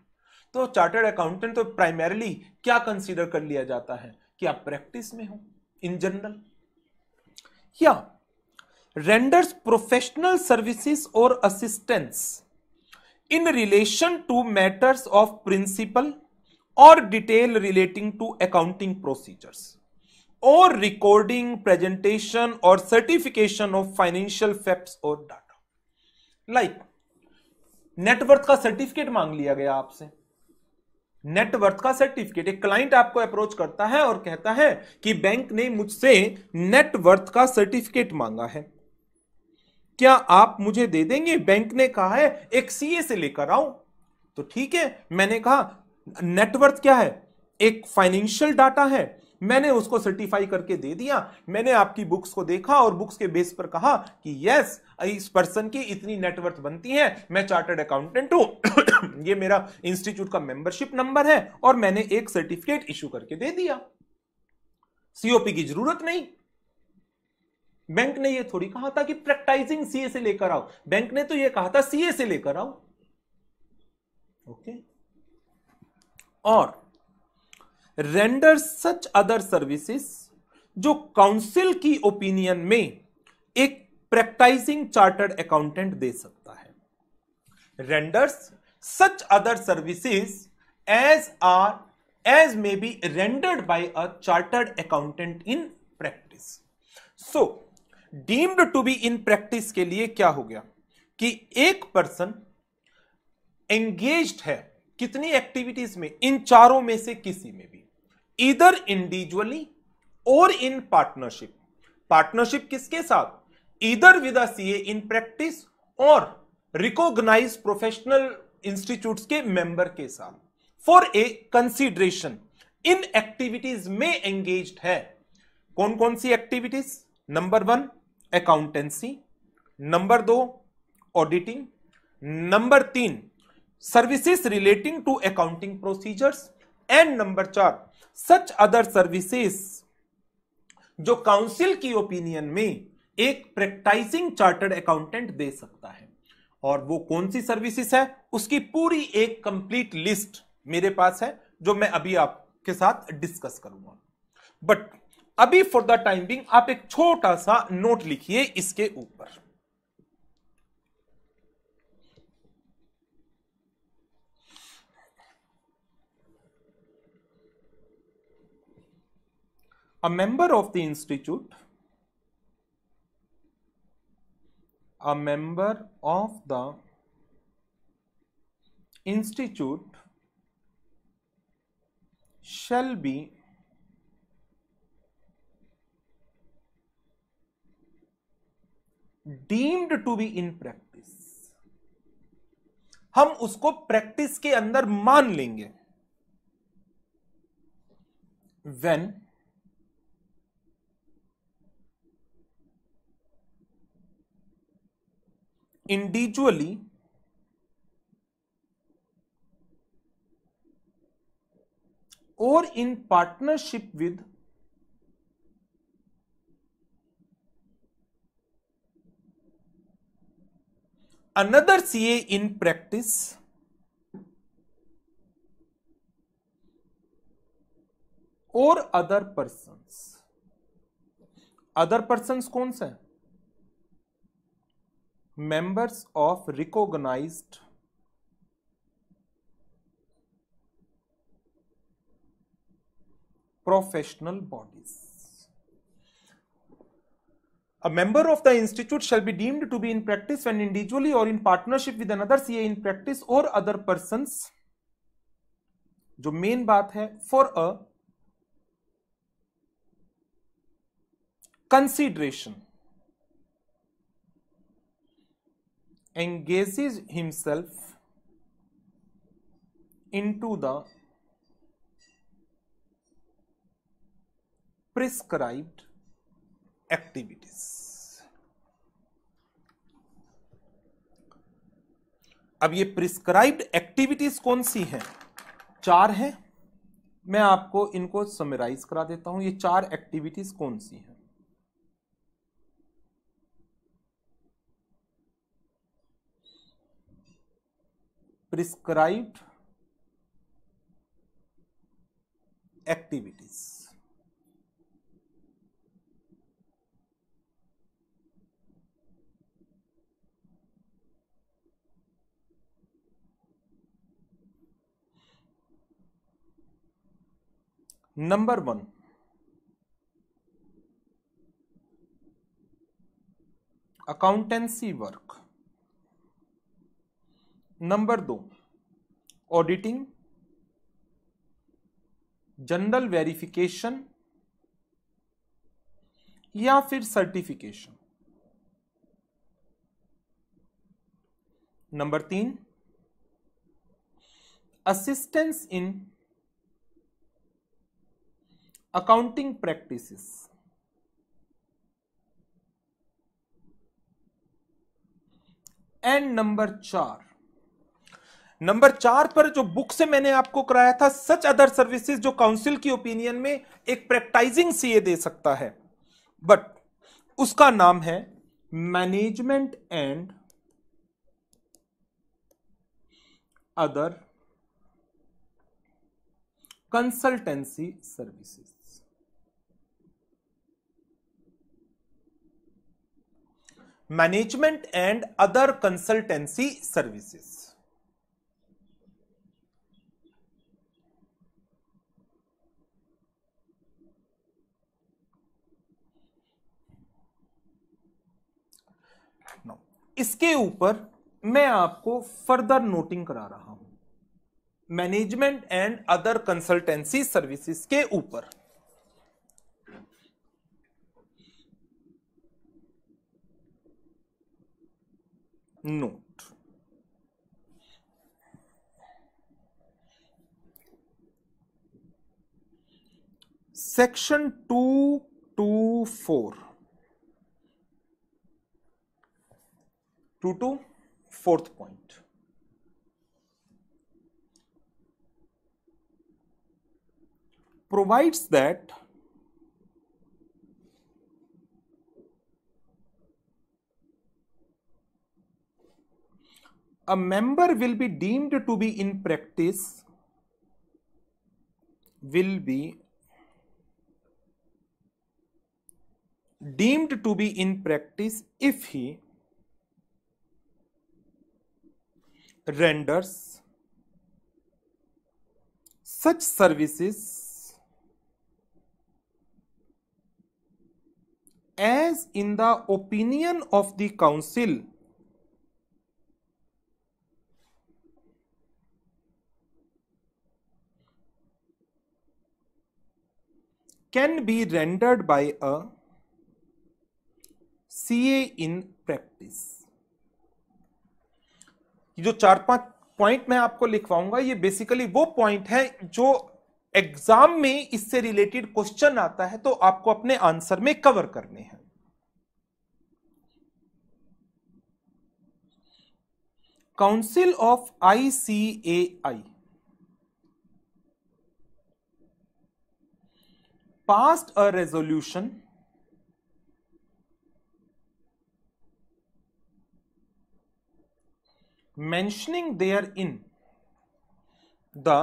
Speaker 1: तो चार्टर्ड अकाउंटेंट तो प्राइमरीली क्या कंसीडर कर लिया जाता है कि आप प्रैक्टिस में हो इन जनरल, या रेंडर्स प्रोफेशनल सर्विसेज और assistance in relation to matters of principle और detail relating to accounting procedures और रिकॉर्डिंग, प्रेजेंटेशन और सर्टिफिकेशन ऑफ फाइनेंशियल फैक्ट्स और डाटा। लाइक नेटवर्थ का सर्टिफिकेट मांग लिया गया आपसे, नेटवर्थ का सर्टिफिकेट। एक क्लाइंट आपको अप्रोच करता है और कहता है कि बैंक ने मुझसे नेटवर्थ का सर्टिफिकेट मांगा है, क्या आप मुझे दे देंगे? बैंक ने कहा है एक सीए से लेकर आओ। तो ठीक है, मैंने कहा नेटवर्थ क्या है? एक फाइनेंशियल डाटा है। मैंने उसको सर्टिफाई करके दे दिया। मैंने आपकी बुक्स को देखा और बुक्स के बेस पर कहा कि यस, इस पर्सन की इतनी नेटवर्थ बनती है, मैं चार्टर्ड अकाउंटेंट हूं ये मेरा इंस्टीट्यूट का मेंबरशिप नंबर है, और मैंने एक सर्टिफिकेट इशू करके दे दिया। सीओपी की जरूरत नहीं। बैंक ने ये थोड़ी कहा था कि प्रैक्टाइजिंग सीए से लेकर आओ, बैंक ने तो ये कहा था सीए से लेकर आओ। ओके। और रेंडर सच अदर सर्विसेज, जो काउंसिल की ओपिनियन में एक प्रैक्टाइजिंग चार्टर्ड अकाउंटेंट दे सकता है। Renders such other services as may be rendered by a chartered accountant in practice. So deemed to be in practice के लिए क्या हो गया कि एक पर्सन एंगेज्ड है कितनी एक्टिविटीज में? इन चारों में से किसी में भी, इधर इंडिविजुअली और इन पार्टनरशिप। पार्टनरशिप किसके साथ? इधर with a CA in practice और रिकॉग्नाइज्ड प्रोफेशनल इंस्टीट्यूट्स के मेंबर के साथ for a consideration. In activities में एंगेज्ड है। कौन कौन सी activities? Number 1 accountancy, number 2 auditing, number 3 services relating to accounting procedures, and number 4 such other services जो काउंसिल की ओपिनियन में एक प्रैक्टाइजिंग चार्टर्ड अकाउंटेंट दे सकता है। और वो कौन सी सर्विसेज है, उसकी पूरी एक कंप्लीट लिस्ट मेरे पास है, जो मैं अभी आपके साथ डिस्कस करूंगा। बट अभी फॉर द टाइम बिंग आप एक छोटा सा नोट लिखिए इसके ऊपर। A member of the institute, a member of the institute shall be deemed to be in practice। हम उसको प्रैक्टिस के अंदर मान लेंगे। when individually or in partnership with another CA in practice or other persons। Other persons कौन सा है? members of recognized professional bodies। A member of the institute shall be deemed to be in practice when individually or in partnership with another CA in practice or other persons, जो main बात है, for a consideration engages himself into the prescribed activities। अब ये prescribed activities कौन सी हैं? 4 हैं। मैं आपको इनको समराइज करा देता हूं। ये 4 एक्टिविटीज कौन सी हैं? Prescribed activities, number 1 accountancy work, number 2 auditing, general verification या फिर certification. Number 3, assistance in accounting practices. And number 4 पर जो बुक से मैंने आपको कराया था, सच अदर सर्विसेज, जो काउंसिल की ओपिनियन में एक प्रैक्टाइजिंग सीए दे सकता है, बट उसका नाम है management and other consultancy services. Management and other consultancy services. इसके ऊपर मैं आपको फर्दर नोटिंग करा रहा हूं, management and other consultancy services के ऊपर। Note, section 224 to 4th point, provides that a member will be deemed to be in practice, will be deemed to be in practice if he renders such services as in the opinion of the council can be rendered by a CA in practice। जो 4-5 point मैं आपको लिखवाऊंगा, ये basically वो point है जो exam में इससे related question आता है तो आपको अपने आंसर में कवर करने हैं। Council of ICAI passed a resolution mentioning therein the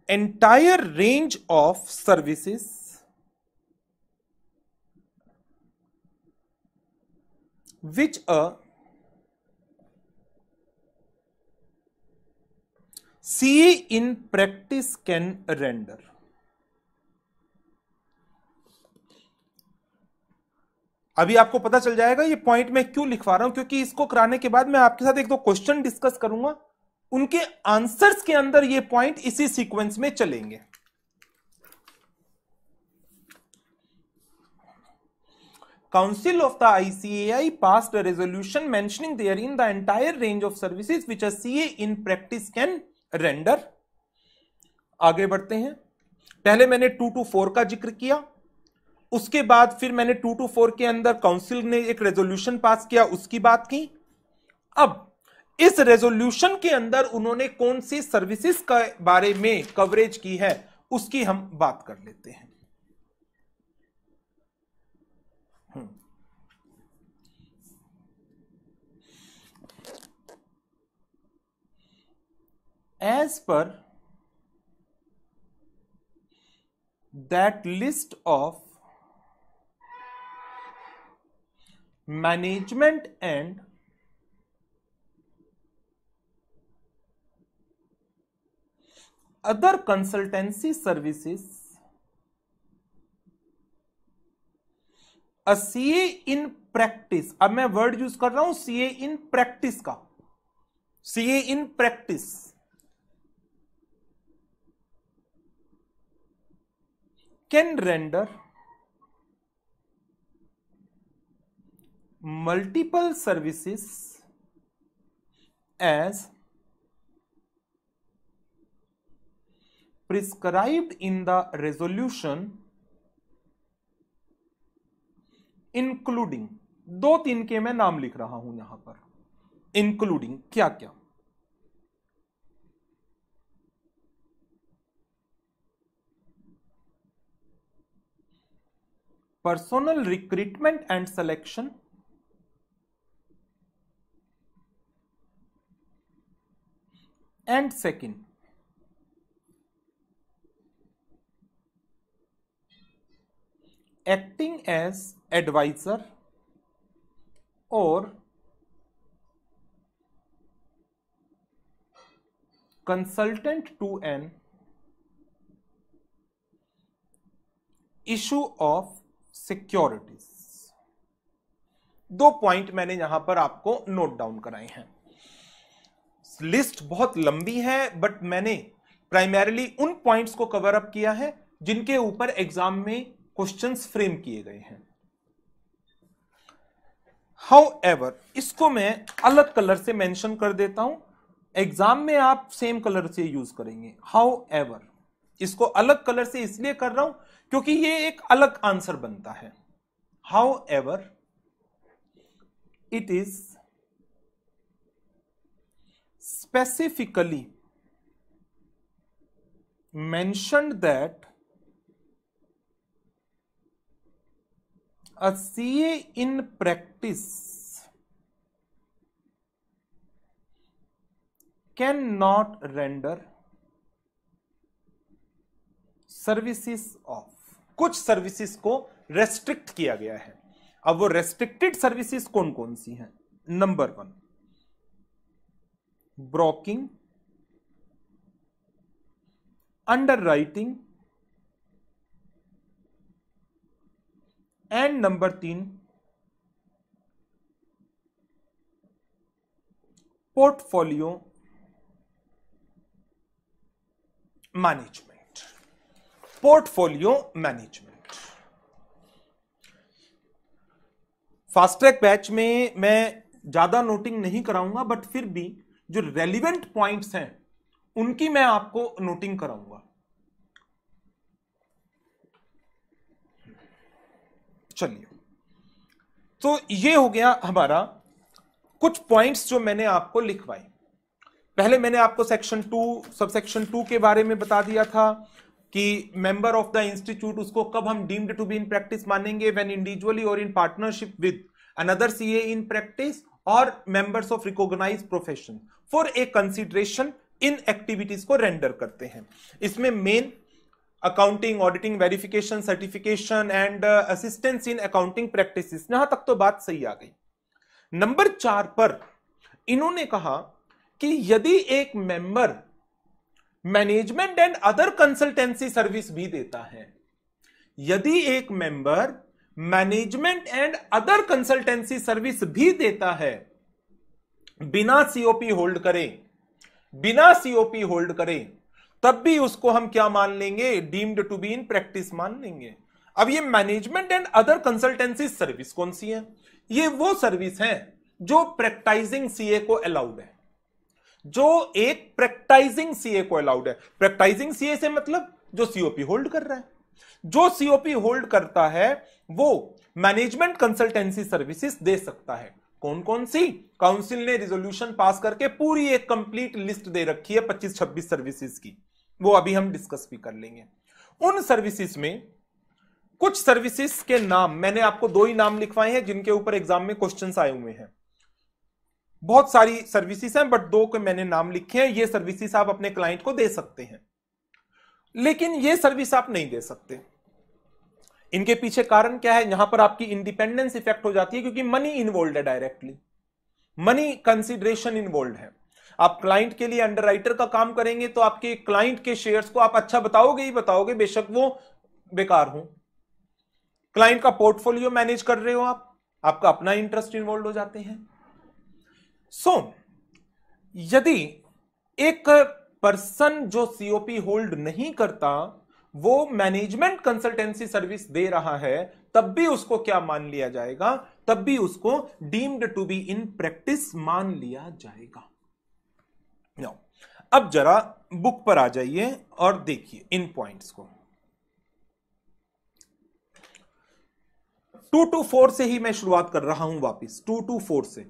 Speaker 1: entire range of services which a CA in practice can render। अभी आपको पता चल जाएगा ये पॉइंट मैं क्यों लिखवा रहा हूं, क्योंकि इसको कराने के बाद मैं आपके साथ एक दो क्वेश्चन डिस्कस करूंगा, उनके आंसर्स के अंदर ये पॉइंट इसी सीक्वेंस में चलेंगे। Council of the ICAI passed a resolution mentioning therein the entire range of services which a CA in practice can render। आगे बढ़ते हैं। पहले मैंने 224 का जिक्र किया, उसके बाद फिर मैंने 224 के अंदर काउंसिल ने एक रेजोल्यूशन पास किया, उसकी बात की। अब इस रेजोल्यूशन के अंदर उन्होंने कौन सी सर्विसेज के बारे में कवरेज की है उसकी हम बात कर लेते हैं। As per that list of management and other consultancy services a CA in practice, अब मैं वर्ड यूज कर रहा हूं सीए इन प्रैक्टिस का, CA in practice can render multiple services as prescribed in the resolution including, दो तीन के मैं नाम लिख रहा हूं यहां पर, इंक्लूडिंग क्या क्या, personal recruitment and selection, and second acting as advisor or consultant to an issue of securities। दो पॉइंट मैंने यहां पर आपको नोट डाउन कराए हैं। लिस्ट बहुत लंबी है बट मैंने प्राइमरीली उन पॉइंट्स को कवर अप किया है जिनके ऊपर एग्जाम में क्वेश्चंस फ्रेम किए गए हैं। हाउएवर, इसको मैं अलग कलर से मेंशन कर देता हूं, एग्जाम में आप सेम कलर से यूज करेंगे। हाउएवर, इसको अलग कलर से इसलिए कर रहा हूं क्योंकि ये एक अलग आंसर बनता है। However it is specifically mentioned that a CA in practice cannot render services of, कुछ सर्विसेज को रेस्ट्रिक्ट किया गया है। अब वो रेस्ट्रिक्टेड सर्विसेज कौन कौन सी हैं? Number 1 broking, underwriting and number 3 portfolio management. Portfolio management fast track batch में मैं ज्यादा नोटिंग नहीं कराऊंगा बट फिर भी जो रेलिवेंट पॉइंट्स हैं उनकी मैं आपको नोटिंग कराऊंगा। चलिए, तो ये हो गया हमारा कुछ पॉइंट्स जो मैंने आपको लिखवाए। पहले मैंने आपको सेक्शन 2 सबसेक्शन 2 के बारे में बता दिया था कि मेंबर ऑफ द इंस्टीट्यूट उसको कब हम deemed to be in practice मानेंगे, व्हेन इंडिविजुअली और in partnership with another CA in practice और members of recognised profession for a consideration in activities को रेंडर करते हैं। इसमें main accounting, auditing, verification, certification and assistance in accounting practices, यहां तक तो बात सही आ गई। नंबर 4 पर इन्होंने कहा कि यदि एक member management and other consultancy service भी देता है, यदि एक member management and other consultancy service भी देता है बिना सीओपी होल्ड करें, बिना सीओपी होल्ड करें, तब भी उसको हम क्या मान लेंगे? Deemed to be in practice मान लेंगे। अब ये management and other consultancy service कौन सी है? ये वो सर्विस है जो प्रैक्टाइजिंग सीए को अलाउड है, जो एक प्रैक्टाइजिंग सीए को अलाउड है। प्रैक्टाइजिंग सीए से मतलब जो सीओपी होल्ड कर रहा है। जो सीओपी होल्ड करता है वो मैनेजमेंट कंसल्टेंसी सर्विसेज दे सकता है। कौन कौन सी? काउंसिल ने रिजोल्यूशन पास करके पूरी एक कंप्लीट लिस्ट दे रखी है 25-26 सर्विसेज की, वो अभी हम डिस्कस भी कर लेंगे। उन सर्विसेज में कुछ सर्विसेज के नाम मैंने आपको 2 ही नाम लिखवाए हैं जिनके ऊपर एग्जाम में क्वेश्चंस आए हुए हैं। बहुत सारी सर्विसेज हैं बट 2 के मैंने नाम लिखे हैं। ये सर्विसेज आप अपने क्लाइंट को दे सकते हैं, लेकिन ये सर्विस आप नहीं दे सकते। इनके पीछे कारण क्या है? यहां पर आपकी इंडिपेंडेंस इफेक्ट हो जाती है क्योंकि मनी इन्वॉल्व है, डायरेक्टली मनी कंसीडरेशन इन्वॉल्व है। आप क्लाइंट के लिए अंडरराइटर का काम करेंगे तो आपके क्लाइंट के शेयर्स को आप अच्छा बताओगे ही बताओगे, बेशक वो बेकार हो। क्लाइंट का पोर्टफोलियो मैनेज कर रहे हो आप, आपका अपना इंटरेस्ट इन्वॉल्व हो जाते हैं। यदि एक पर्सन जो सीओपी होल्ड नहीं करता वो मैनेजमेंट कंसल्टेंसी सर्विस दे रहा है, तब भी उसको क्या मान लिया जाएगा? तब भी उसको deemed to be in practice मान लिया जाएगा। अब जरा बुक पर आ जाइए और देखिए इन पॉइंट्स को। 224 से ही मैं शुरुआत कर रहा हूं वापिस, 224 से।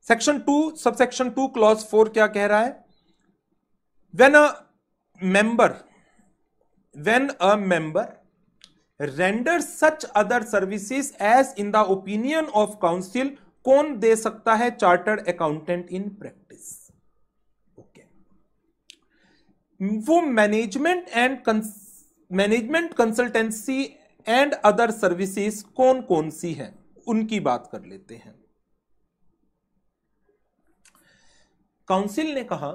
Speaker 1: सेक्शन 2 सबसेक्शन 2 क्लॉज 4 क्या कह रहा है? when a member renders such other services as in the opinion of council, कौन दे सकता है? Chartered accountant in practice. Okay, वो management consultancy and other services कौन कौन सी हैं उनकी बात कर लेते हैं। काउंसिल ने कहा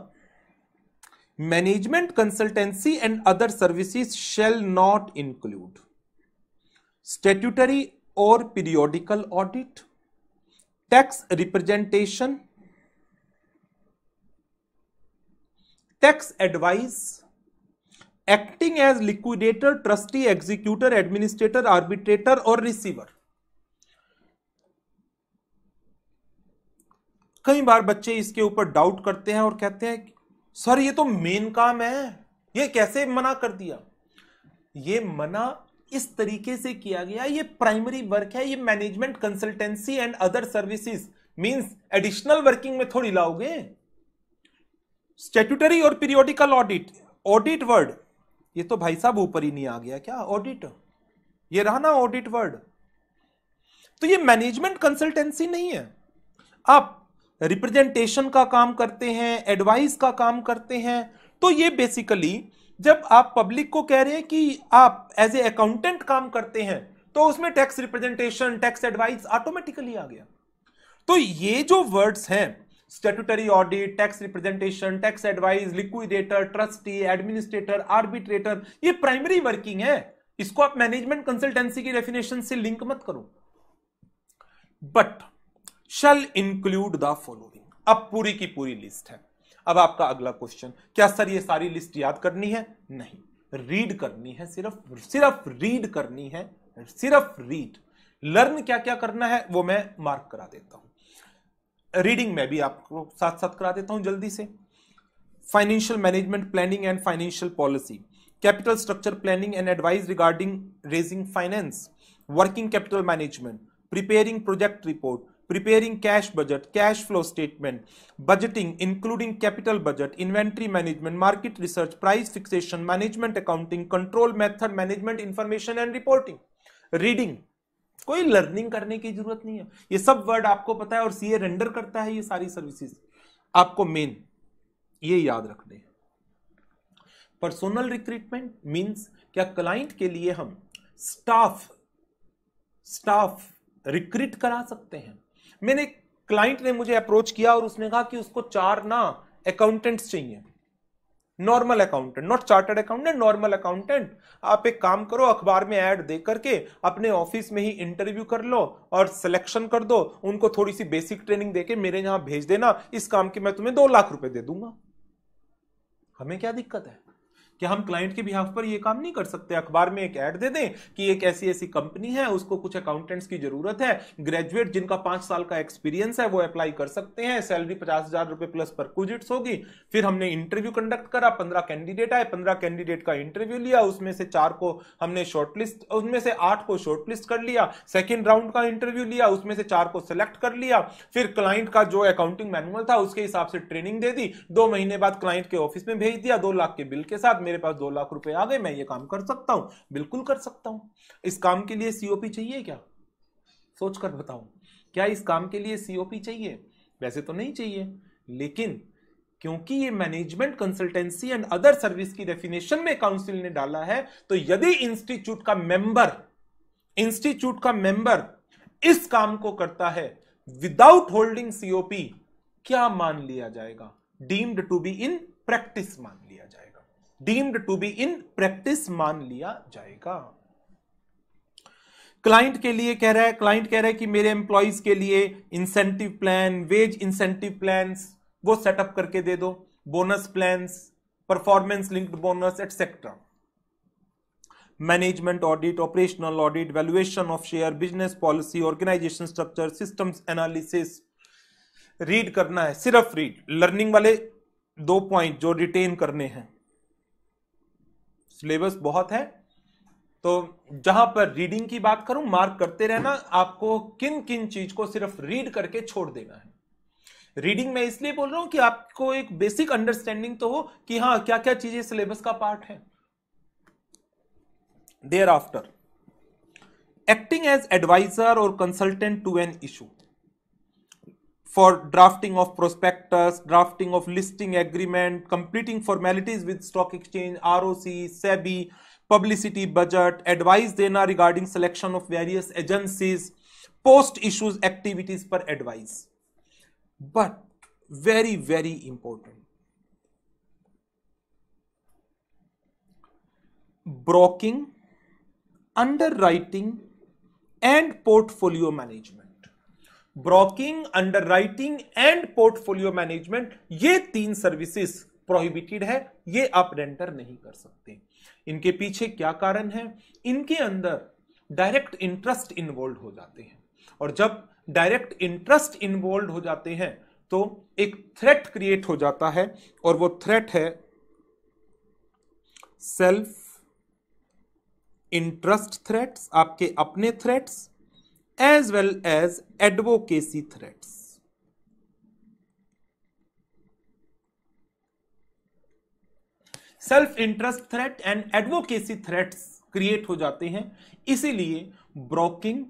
Speaker 1: management consultancy and other services shall not include statutory और periodical audit, tax representation, tax advice, acting as liquidator, trustee, executor, administrator, arbitrator और रिसीवर। कई बार बच्चे इसके ऊपर डाउट करते हैं और कहते हैं सर ये तो मेन काम है, ये कैसे मना कर दिया? ये मना इस तरीके से किया गया, ये प्राइमरी वर्क है, ये management consultancy and other services means additional working में थोड़ी लाओगे। स्टैट्यूटरी और पीरियोडिकल ऑडिट, ऑडिट वर्ड ये तो भाई साहब ऊपर ही नहीं आ गया क्या? ऑडिट, ये रहा ना ऑडिट वर्ड। तो ये मैनेजमेंट कंसल्टेंसी नहीं है। आप रिप्रेजेंटेशन का काम करते हैं, एडवाइस का काम करते हैं, तो ये बेसिकली जब आप पब्लिक को कह रहे हैं कि आप एज ए अकाउंटेंट काम करते हैं तो उसमें tax representation, tax advice automatically आ गया। तो ये जो वर्ड्स हैं statutory audit, tax representation, tax advice, liquidator, trustee, administrator, arbitrator, ये प्राइमरी वर्किंग है। इसको आप मैनेजमेंट कंसल्टेंसी की डेफिनेशन से लिंक मत करो। But shall include the following, अब पूरी की पूरी लिस्ट है। अब आपका अगला क्वेश्चन, क्या सर ये सारी लिस्ट याद करनी है? नहीं, रीड करनी है, सिर्फ रीड करनी है, सिर्फ रीड। लर्न क्या क्या करना है वो मैं मार्क करा देता हूं, रीडिंग में भी आपको साथ साथ करा देता हूं जल्दी से। Financial management planning and financial policy, capital structure planning and advice regarding raising finance, working capital management, preparing project report, preparing cash budget, cash flow statement, budgeting including capital budget, inventory management, market research, price fixation, management accounting, control method management, information and reporting। Reading, कोई learning करने की जरूरत नहीं है, ये सब word आपको पता है और सीए रेंडर करता है ये सारी सर्विसेज। आपको मेन ये याद रखने हैं। पर्सनल रिक्रूटमेंट मींस क्या क्लाइंट के लिए हम स्टाफ रिक्रूट करा सकते हैं। मैंने क्लाइंट ने मुझे अप्रोच किया और उसने कहा कि उसको 4 अकाउंटेंट्स चाहिए, normal accountant, not chartered accountant, normal accountant. आप एक काम करो, अखबार में ऐड दे करके अपने ऑफिस में ही इंटरव्यू कर लो और सिलेक्शन कर दो, उनको थोड़ी सी बेसिक ट्रेनिंग देके मेरे यहां भेज देना, इस काम के मैं तुम्हें 2 लाख रुपए दे दूंगा। हमें क्या दिक्कत है? क्या हम क्लाइंट के बिहाफ पर ये काम नहीं कर सकते? अखबार में एक ऐड दे दें कि एक ऐसी ऐसी कंपनी है, उसको कुछ अकाउंटेंट्स की जरूरत है, ग्रेजुएट जिनका 5 साल का एक्सपीरियंस है वो अप्लाई कर सकते हैं, सैलरी 50,000 रुपए प्लस पर क्विजिट्स होगी। फिर हमने इंटरव्यू कंडक्ट करा, 15 कैंडिडेट आए, 15 कैंडिडेट का इंटरव्यू लिया, उसमें से 4 को हमने शॉर्टलिस्ट, उसमें से 8 को शॉर्टलिस्ट कर लिया, सेकेंड राउंड का इंटरव्यू लिया, उसमें से 4 को सिलेक्ट कर लिया, फिर क्लाइंट का जो अकाउंटिंग मैनुअल था उसके हिसाब से ट्रेनिंग दे दी, 2 महीने बाद क्लाइंट के ऑफिस में भेज दिया 2 लाख के बिल के साथ, मेरे पास 2 लाख रुपए आ गए। मैं ये काम कर सकता हूं? बिल्कुल कर सकता हूं। इस काम के लिए सीओपी चाहिए क्या? सोचकर बताओ, क्या इस काम के लिए सीओपी चाहिए? वैसे तो नहीं चाहिए, लेकिन क्योंकि ये management consultancy and other service की डेफिनेशन में काउंसिल ने डाला है, तो यदि इंस्टीट्यूट का मेंबर इस काम को करता है विदाउट होल्डिंग सीओपी, क्या मान लिया जाएगा? Deemed to be in practice मान लिया जाएगा। Deemed to be in practice मान लिया जाएगा। क्लाइंट के लिए कह रहा है, क्लाइंट कह रहा है कि मेरे एम्प्लॉइज के लिए incentive plan, wage incentive plans वो सेटअप करके दे दो, bonus plans, performance linked bonus etcetera. Management audit, operational audit, valuation of share, business policy, organisation structure, systems analysis read करना है, सिर्फ रीड। लर्निंग वाले 2 पॉइंट जो रिटेन करने हैं, सिलेबस बहुत है, तो जहां पर रीडिंग की बात करूं, मार्क करते रहना, आपको किन किन चीज को सिर्फ रीड करके छोड़ देना है। रीडिंग में इसलिए बोल रहा हूं कि आपको एक बेसिक अंडरस्टैंडिंग तो हो कि हाँ क्या क्या चीजें सिलेबस का पार्ट है। Thereafter acting as adviser और consultant to an issue for drafting of prospectus, drafting of listing agreement, completing formalities with stock exchange, ROC, SEBI, publicity budget, advice देना regarding selection of various agencies, post issues activities पर advice. But very very important, broking, underwriting and portfolio management. Broking, underwriting and portfolio management, ये 3 services prohibited है, ये आप render नहीं कर सकते। इनके पीछे क्या कारण है? इनके अंदर डायरेक्ट इंटरेस्ट इन्वॉल्व हो जाते हैं, और जब डायरेक्ट इंटरेस्ट इन्वॉल्व हो जाते हैं तो एक थ्रेट क्रिएट हो जाता है, और वो थ्रेट है सेल्फ इंटरेस्ट थ्रेट्स, आपके अपने threats, as well as advocacy threats. Self interest threat and advocacy threats create हो जाते हैं, इसीलिए broking,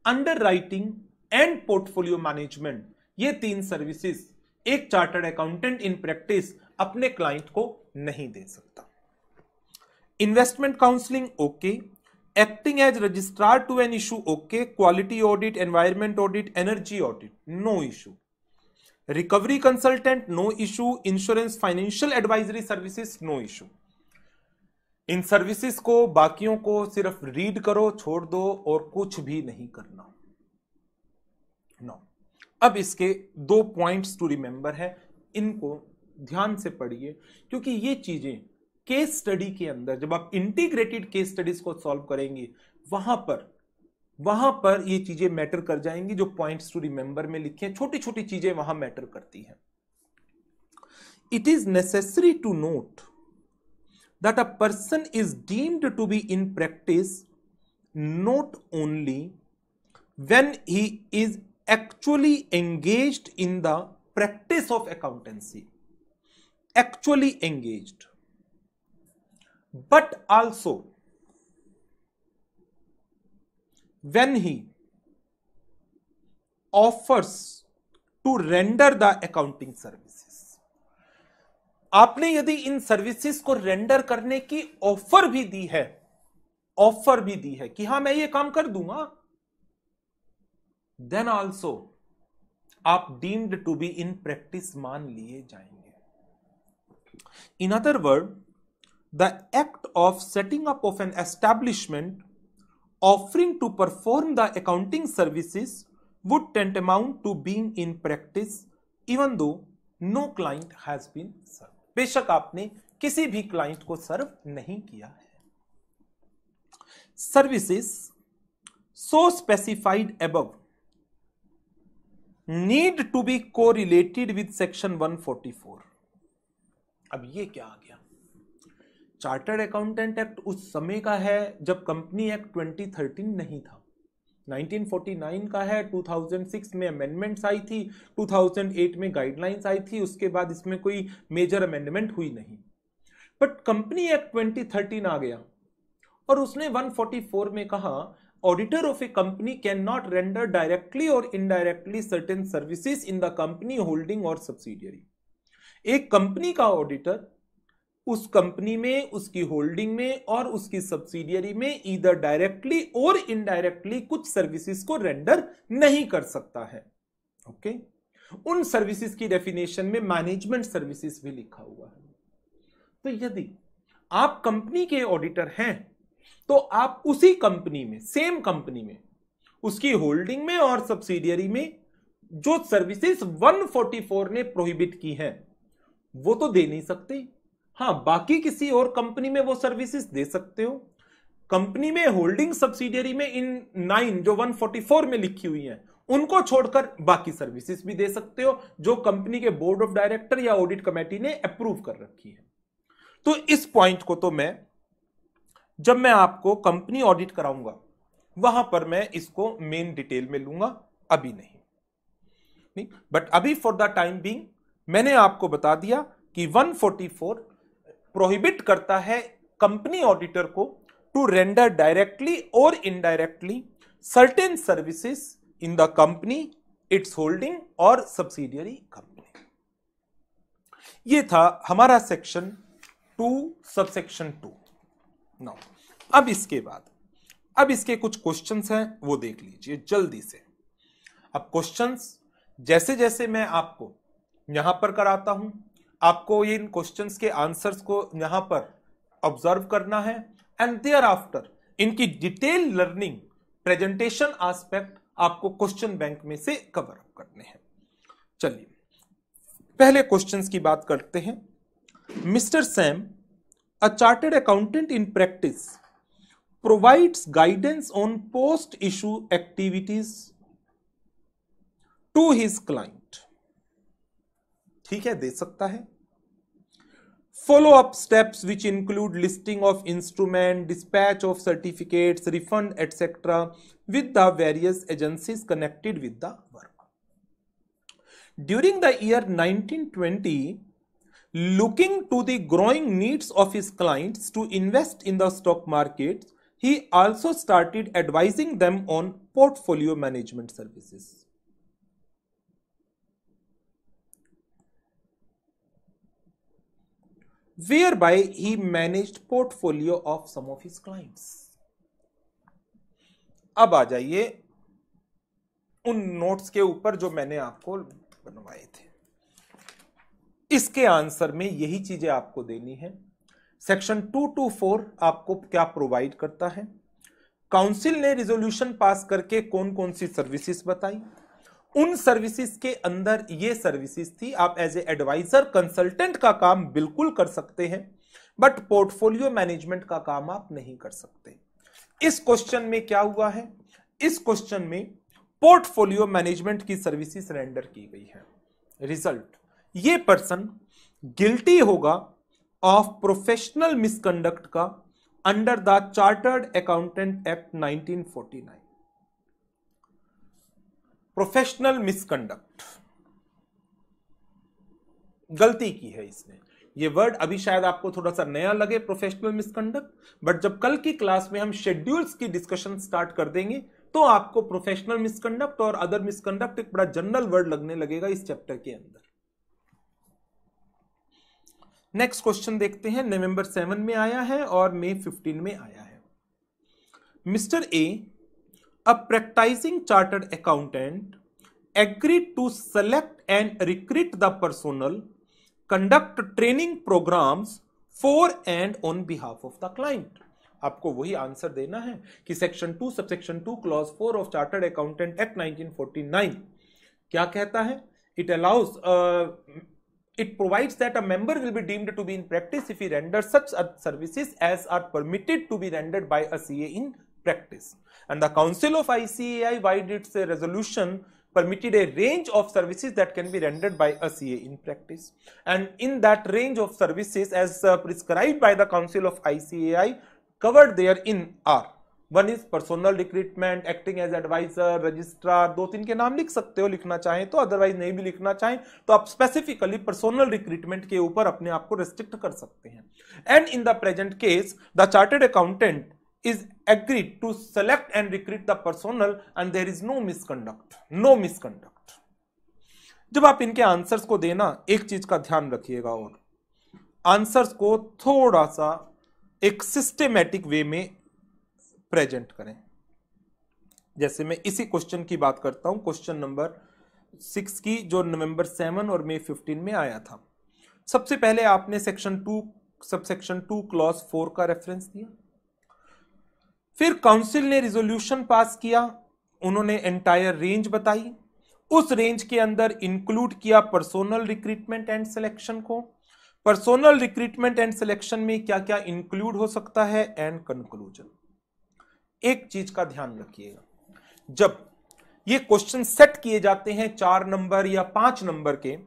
Speaker 1: underwriting and portfolio management, ये 3 सर्विसेज एक चार्टर्ड अकाउंटेंट इन प्रैक्टिस अपने क्लाइंट को नहीं दे सकता। Investment counselling okay, acting as registrar to an issue okay, quality audit, environment audit, energy audit no issue, recovery consultant no issue, insurance financial advisory services no issue. इन services को, बाकियों को सिर्फ रीड करो, छोड़ दो, और कुछ भी नहीं करना। नो, अब इसके 2 पॉइंट्स टू रिमेंबर है, इनको ध्यान से पढ़िए, क्योंकि ये चीजें केस स्टडी के अंदर जब आप इंटीग्रेटेड केस स्टडीज को सॉल्व करेंगे, वहां पर ये चीजें मैटर कर जाएंगी। जो पॉइंट्स टू रिमेंबर में लिखे हैं, छोटी छोटी चीजें वहां मैटर करती हैं। It is necessary to note that a person is deemed to be in practice not only when he is actually engaged in the practice of accountancy, actually engaged, but also when he offers to render the accounting services। आपने यदि इन services को render करने की offer भी दी है कि हां मैं ये काम कर दूंगा, देन ऑल्सो आप deemed to be in practice मान लिए जाएंगे। In other word, the act of setting up of an establishment offering to perform the accounting services would tantamount to being in practice even though no client has been served। बेशक आपने किसी भी client को सर्व नहीं किया है। Services so specified above need to be correlated with section 144। अब ये क्या आ गया? चार्टर्ड अकाउंटेंट एक्ट उस समय का है जब कंपनी एक्ट 2013 नहीं था, 1949 का है, 2006 में अमेंडमेंट्स आई थी, 2008 में गाइडलाइंस आई थी, उसके बाद इसमें कोई मेजर अमेंडमेंट हुई नहीं। बट कंपनी एक्ट 2013 आ गया और उसने 144 में कहा, auditor of a company can not render directly और indirectly certain services in the company holding और सब्सिडियरी। एक कंपनी का ऑडिटर उस कंपनी में, उसकी होल्डिंग में और उसकी सब्सिडियरी में ईदर डायरेक्टली और इनडायरेक्टली कुछ सर्विसेज को रेंडर नहीं कर सकता है। ओके, उन सर्विसेज की डेफिनेशन में मैनेजमेंट सर्विसेज भी लिखा हुआ है। तो यदि आप कंपनी के ऑडिटर हैं तो आप उसी कंपनी में, सेम कंपनी में, उसकी होल्डिंग में और सब्सिडियरी में जो सर्विसेज 144 ने प्रोहिबिट की हैं वो तो दे नहीं सकते। हां, बाकी किसी और कंपनी में वो सर्विसेज दे सकते हो। कंपनी में, होल्डिंग सब्सिडियरी में, इन 9 जो 144 में लिखी हुई हैं उनको छोड़कर बाकी सर्विसेज भी दे सकते हो जो कंपनी के बोर्ड ऑफ डायरेक्टर या ऑडिट कमेटी ने अप्रूव कर रखी है। तो इस पॉइंट को तो जब मैं आपको कंपनी ऑडिट कराऊंगा वहां पर मैं इसको मेन डिटेल में लूंगा, अभी नहीं। बट अभी फॉर द टाइम बीइंग मैंने आपको बता दिया कि 144 प्रोहिबिट करता है कंपनी ऑडिटर को टू रेंडर डायरेक्टली और indirectly certain services in the company, it's holding और सब्सिडियरी कंपनी। ये था हमारा सेक्शन 2 सबसेक्शन 2। नाउ अब इसके बाद अब इसके कुछ क्वेश्चंस हैं वो देख लीजिए जल्दी से। अब क्वेश्चंस जैसे जैसे मैं आपको यहां पर कराता हूं, आपको इन क्वेश्चंस के आंसर्स को यहां पर ऑब्जर्व करना है एंड देयर आफ्टर इनकी डिटेल लर्निंग प्रेजेंटेशन एस्पेक्ट आपको क्वेश्चन बैंक में से कवर अप करने हैं। चलिए पहले क्वेश्चंस की बात करते हैं। Mister Sam, a chartered accountant in practice, provides guidance on post-issue activities to his client। ठीक है, दे सकता है। Follow-up steps which include listing of instrument, dispatch of certificates, refund, etc. with the various agencies connected with the work. During the year 1920, looking to the growing needs of his clients to invest in the stock market, he also started advising them on portfolio management services. Whereby he managed portfolio of some of his clients. अब आ जाइए उन notes के ऊपर जो मैंने आपको बनवाए थे। इसके आंसर में यही चीजें आपको देनी है। सेक्शन 224 आपको क्या प्रोवाइड करता है, काउंसिल ने रिजोल्यूशन पास करके कौन कौन सी सर्विसेज बताई, उन सर्विसेज के अंदर ये सर्विसेज थी। आप एज ए एडवाइजर कंसल्टेंट का काम बिल्कुल कर सकते हैं बट पोर्टफोलियो मैनेजमेंट का काम आप नहीं कर सकते। इस क्वेश्चन में क्या हुआ है, इस क्वेश्चन में पोर्टफोलियो मैनेजमेंट की सर्विसेज रेंडर की गई है। रिजल्ट, ये पर्सन गिल्टी होगा ऑफ प्रोफेशनल मिसकंडक्ट का under the chartered accountant act 1949। Professional misconduct, गलती की है इसने। ये वर्ड अभी शायद आपको थोड़ा सा नया लगे प्रोफेशनल मिसकंडक्ट, बट जब कल की क्लास में हम शेड्यूल्स की डिस्कशन स्टार्ट कर देंगे तो आपको प्रोफेशनल मिसकंडक्ट और अदर मिसकंडक्ट एक बड़ा जनरल वर्ड लगने लगेगा इस चैप्टर के अंदर। नेक्स्ट क्वेश्चन देखते हैं, नवंबर 7 में आया है और मई 15 में आया है। Mister A, a practicing chartered accountant, agreed to select and recruit the personnel, conduct training programs for and on behalf of the client। आपको वही आंसर देना है कि section 2 subsection 2 clause 4 of chartered accountant act 1949 क्या कहता है। It allows it provides that a member will be deemed to be in practice if he renders such services as are permitted to be rendered by a CA in practice, and the council of ICAI by its resolution permitted a range of services that can be rendered by a CA in practice, and in that range of services as prescribed by the council of ICAI covered therein are, one is personal recruitment, acting as advisor, registrar, 2-3 के नाम लिख सकते हो लिखना चाहें तो, otherwise नहीं भी लिखना चाहें तो आप स्पेसिफिकली पर्सनल रिक्रूटमेंट के ऊपर अपने आप को रेस्ट्रिक्ट कर सकते हैं। And in the present case the chartered accountant is agreed to select and recruit the personnel and there is no misconduct। जब आप इनके आंसर्स को देना एक चीज का ध्यान रखिएगा और आंसर्स को थोड़ा सा एक सिस्टेमेटिक वे में प्रेजेंट करें। जैसे मैं इसी क्वेश्चन की बात करता हूं, क्वेश्चन नंबर 6 की जो नवंबर 7 और मई 15 में आया था। सबसे पहले आपने सेक्शन 2 सबसेक्शन 2 क्लॉज 4 का रेफरेंस दिया। फिर काउंसिल ने रिजोल्यूशन पास किया, उन्होंने एंटायर रेंज बताई, उस रेंज के अंदर इंक्लूड किया पर्सोनल रिक्रूटमेंट एंड सिलेक्शन को। पर्सोनल रिक्रूटमेंट एंड सिलेक्शन में क्या क्या इंक्लूड हो सकता है, एंड कंक्लूजन। एक चीज का ध्यान रखिएगा, जब ये क्वेश्चन सेट किए जाते हैं 4 नंबर या 5 नंबर के,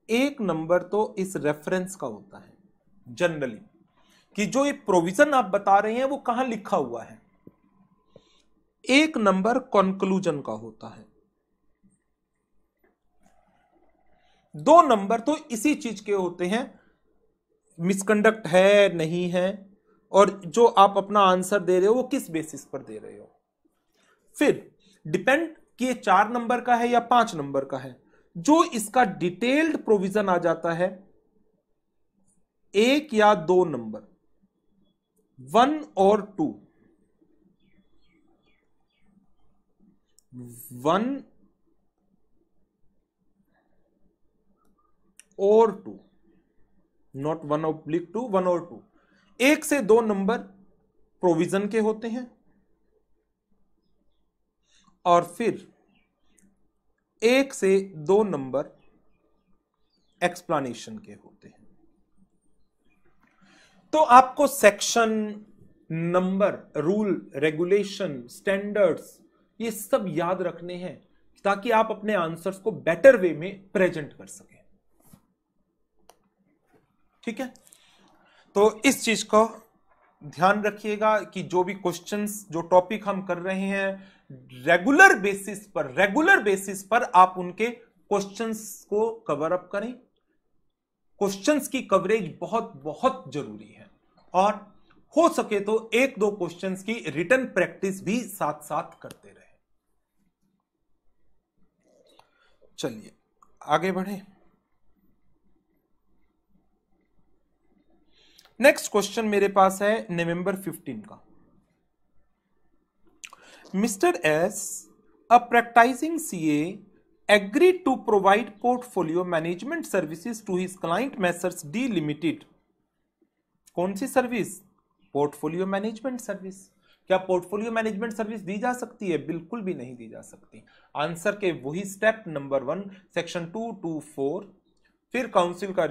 Speaker 1: एक नंबर तो इस रेफरेंस का होता है जनरली, कि जो ये प्रोविजन आप बता रहे हैं वो कहां लिखा हुआ है। एक नंबर कंक्लूजन का होता है। 2 नंबर तो इसी चीज के होते हैं, मिसकंडक्ट है नहीं है, और जो आप अपना आंसर दे रहे हो वो किस बेसिस पर दे रहे हो। फिर डिपेंड कि ये 4 नंबर का है या 5 नंबर का है, जो इसका डिटेल्ड प्रोविजन आ जाता है 1 या 2 नंबर, 1 और 2, 1 और 2, नॉट 1/2, 1 और 2, 1 से 2 नंबर प्रोविजन के होते हैं, और फिर 1 से 2 नंबर एक्सप्लेनेशन के होते हैं। तो आपको section, number, rule, regulation, standards, ये सब याद रखने हैं ताकि आप अपने आंसर्स को बेटर वे में प्रेजेंट कर सकें। ठीक है, तो इस चीज का ध्यान रखिएगा कि जो भी क्वेश्चंस, जो टॉपिक हम कर रहे हैं रेगुलर बेसिस पर आप उनके क्वेश्चंस को कवर अप करें। क्वेश्चंस की कवरेज बहुत बहुत जरूरी है, और हो सके तो 1-2 क्वेश्चंस की रिटन प्रैक्टिस भी साथ साथ करते रहे। चलिए आगे बढ़े। नेक्स्ट क्वेश्चन मेरे पास है नवंबर 15 का। Mister S, a practising CA, agreed to provide portfolio management services to his client Messrs D Limited। कौन सी सर्विस? Portfolio management service. क्या पोर्टफोलियो मैनेजमेंट सर्विस दी जा सकती है? बिल्कुल भी नहीं दी जा सकती। आंसर के वही स्टेप नंबर 1 सेक्शन 224, फिर काउंसिल का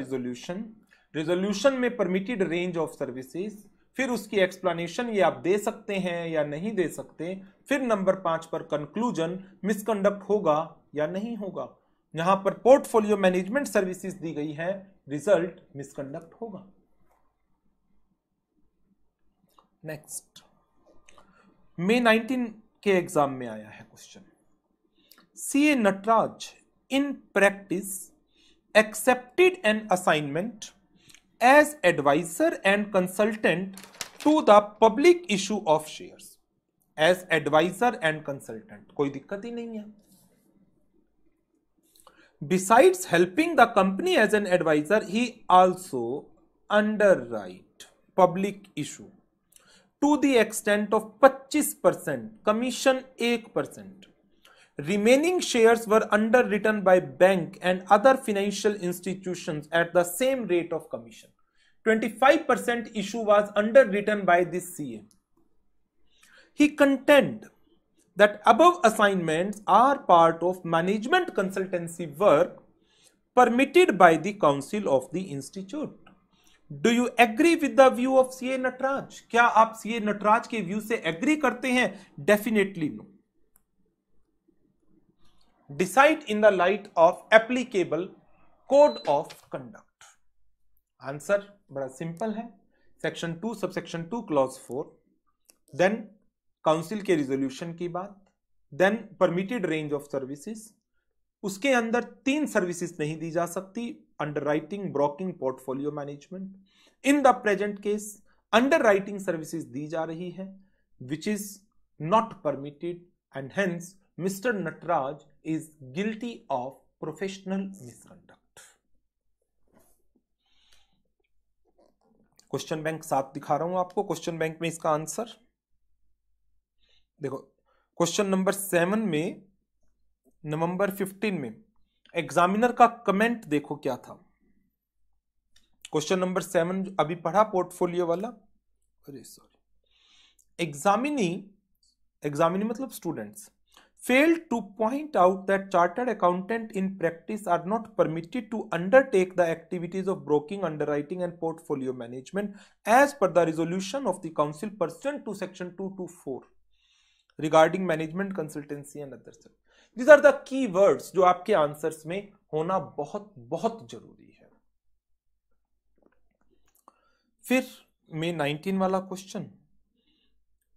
Speaker 1: रिजोल्यूशन में परमिटेड रेंज ऑफ सर्विसेज, फिर उसकी एक्सप्लेनेशन, ये आप दे सकते हैं या नहीं दे सकते, फिर नंबर 5 पर कंक्लूजन, मिसकंडक्ट होगा या नहीं होगा। यहां पर पोर्टफोलियो मैनेजमेंट सर्विसेज दी गई है, रिजल्ट मिसकंडक्ट होगा। नेक्स्ट, मई 19 के एग्जाम में आया है question. CA Nataraj in practice accepted an assignment as advisor and consultant to the public issue of shares। as advisor and consultant कोई दिक्कत ही नहीं है। Besides helping the company as an advisor, he also underwrite public issue to the extent of 25%, commission 1%। Remaining shares were underwritten by bank and other financial institutions at the same rate of commission। 25% issue was underwritten by this CA। He contend that above assignments are part of management consultancy work permitted by the council of the institute। Do you agree with the view of CA Nataraj? क्या आप CA Nataraj के view से agree करते हैं? Definitely no. Decide in the light of applicable code of conduct। Answer बड़ा simple है, section 2 subsection 2 clause 4, then council के resolution की बात, then permitted range of services, उसके अंदर 3 सर्विसेज नहीं दी जा सकती, underwriting, broking, portfolio management. In the present case underwriting services दी जा रही है, which is not permitted, and hence Mr. Nataraj is guilty of professional misconduct। Question bank 7 दिखा रहा हूं आपको। क्वेश्चन बैंक में इसका आंसर देखो क्वेश्चन नंबर 7 में नवंबर 15 में एग्जामिनर का कमेंट देखो क्या था। क्वेश्चन नंबर 7 अभी पढ़ा पोर्टफोलियो वाला, अरे सॉरी, एग्जामिनी मतलब students failed to point out that chartered accountant in practice are not permitted to undertake the activities of broking, underwriting and portfolio management as per the resolution of the council pursuant to section 224 regarding management consultancy and others. These are the key words जो आपके answers में होना बहुत बहुत जरूरी है। फिर में 19 वाला question,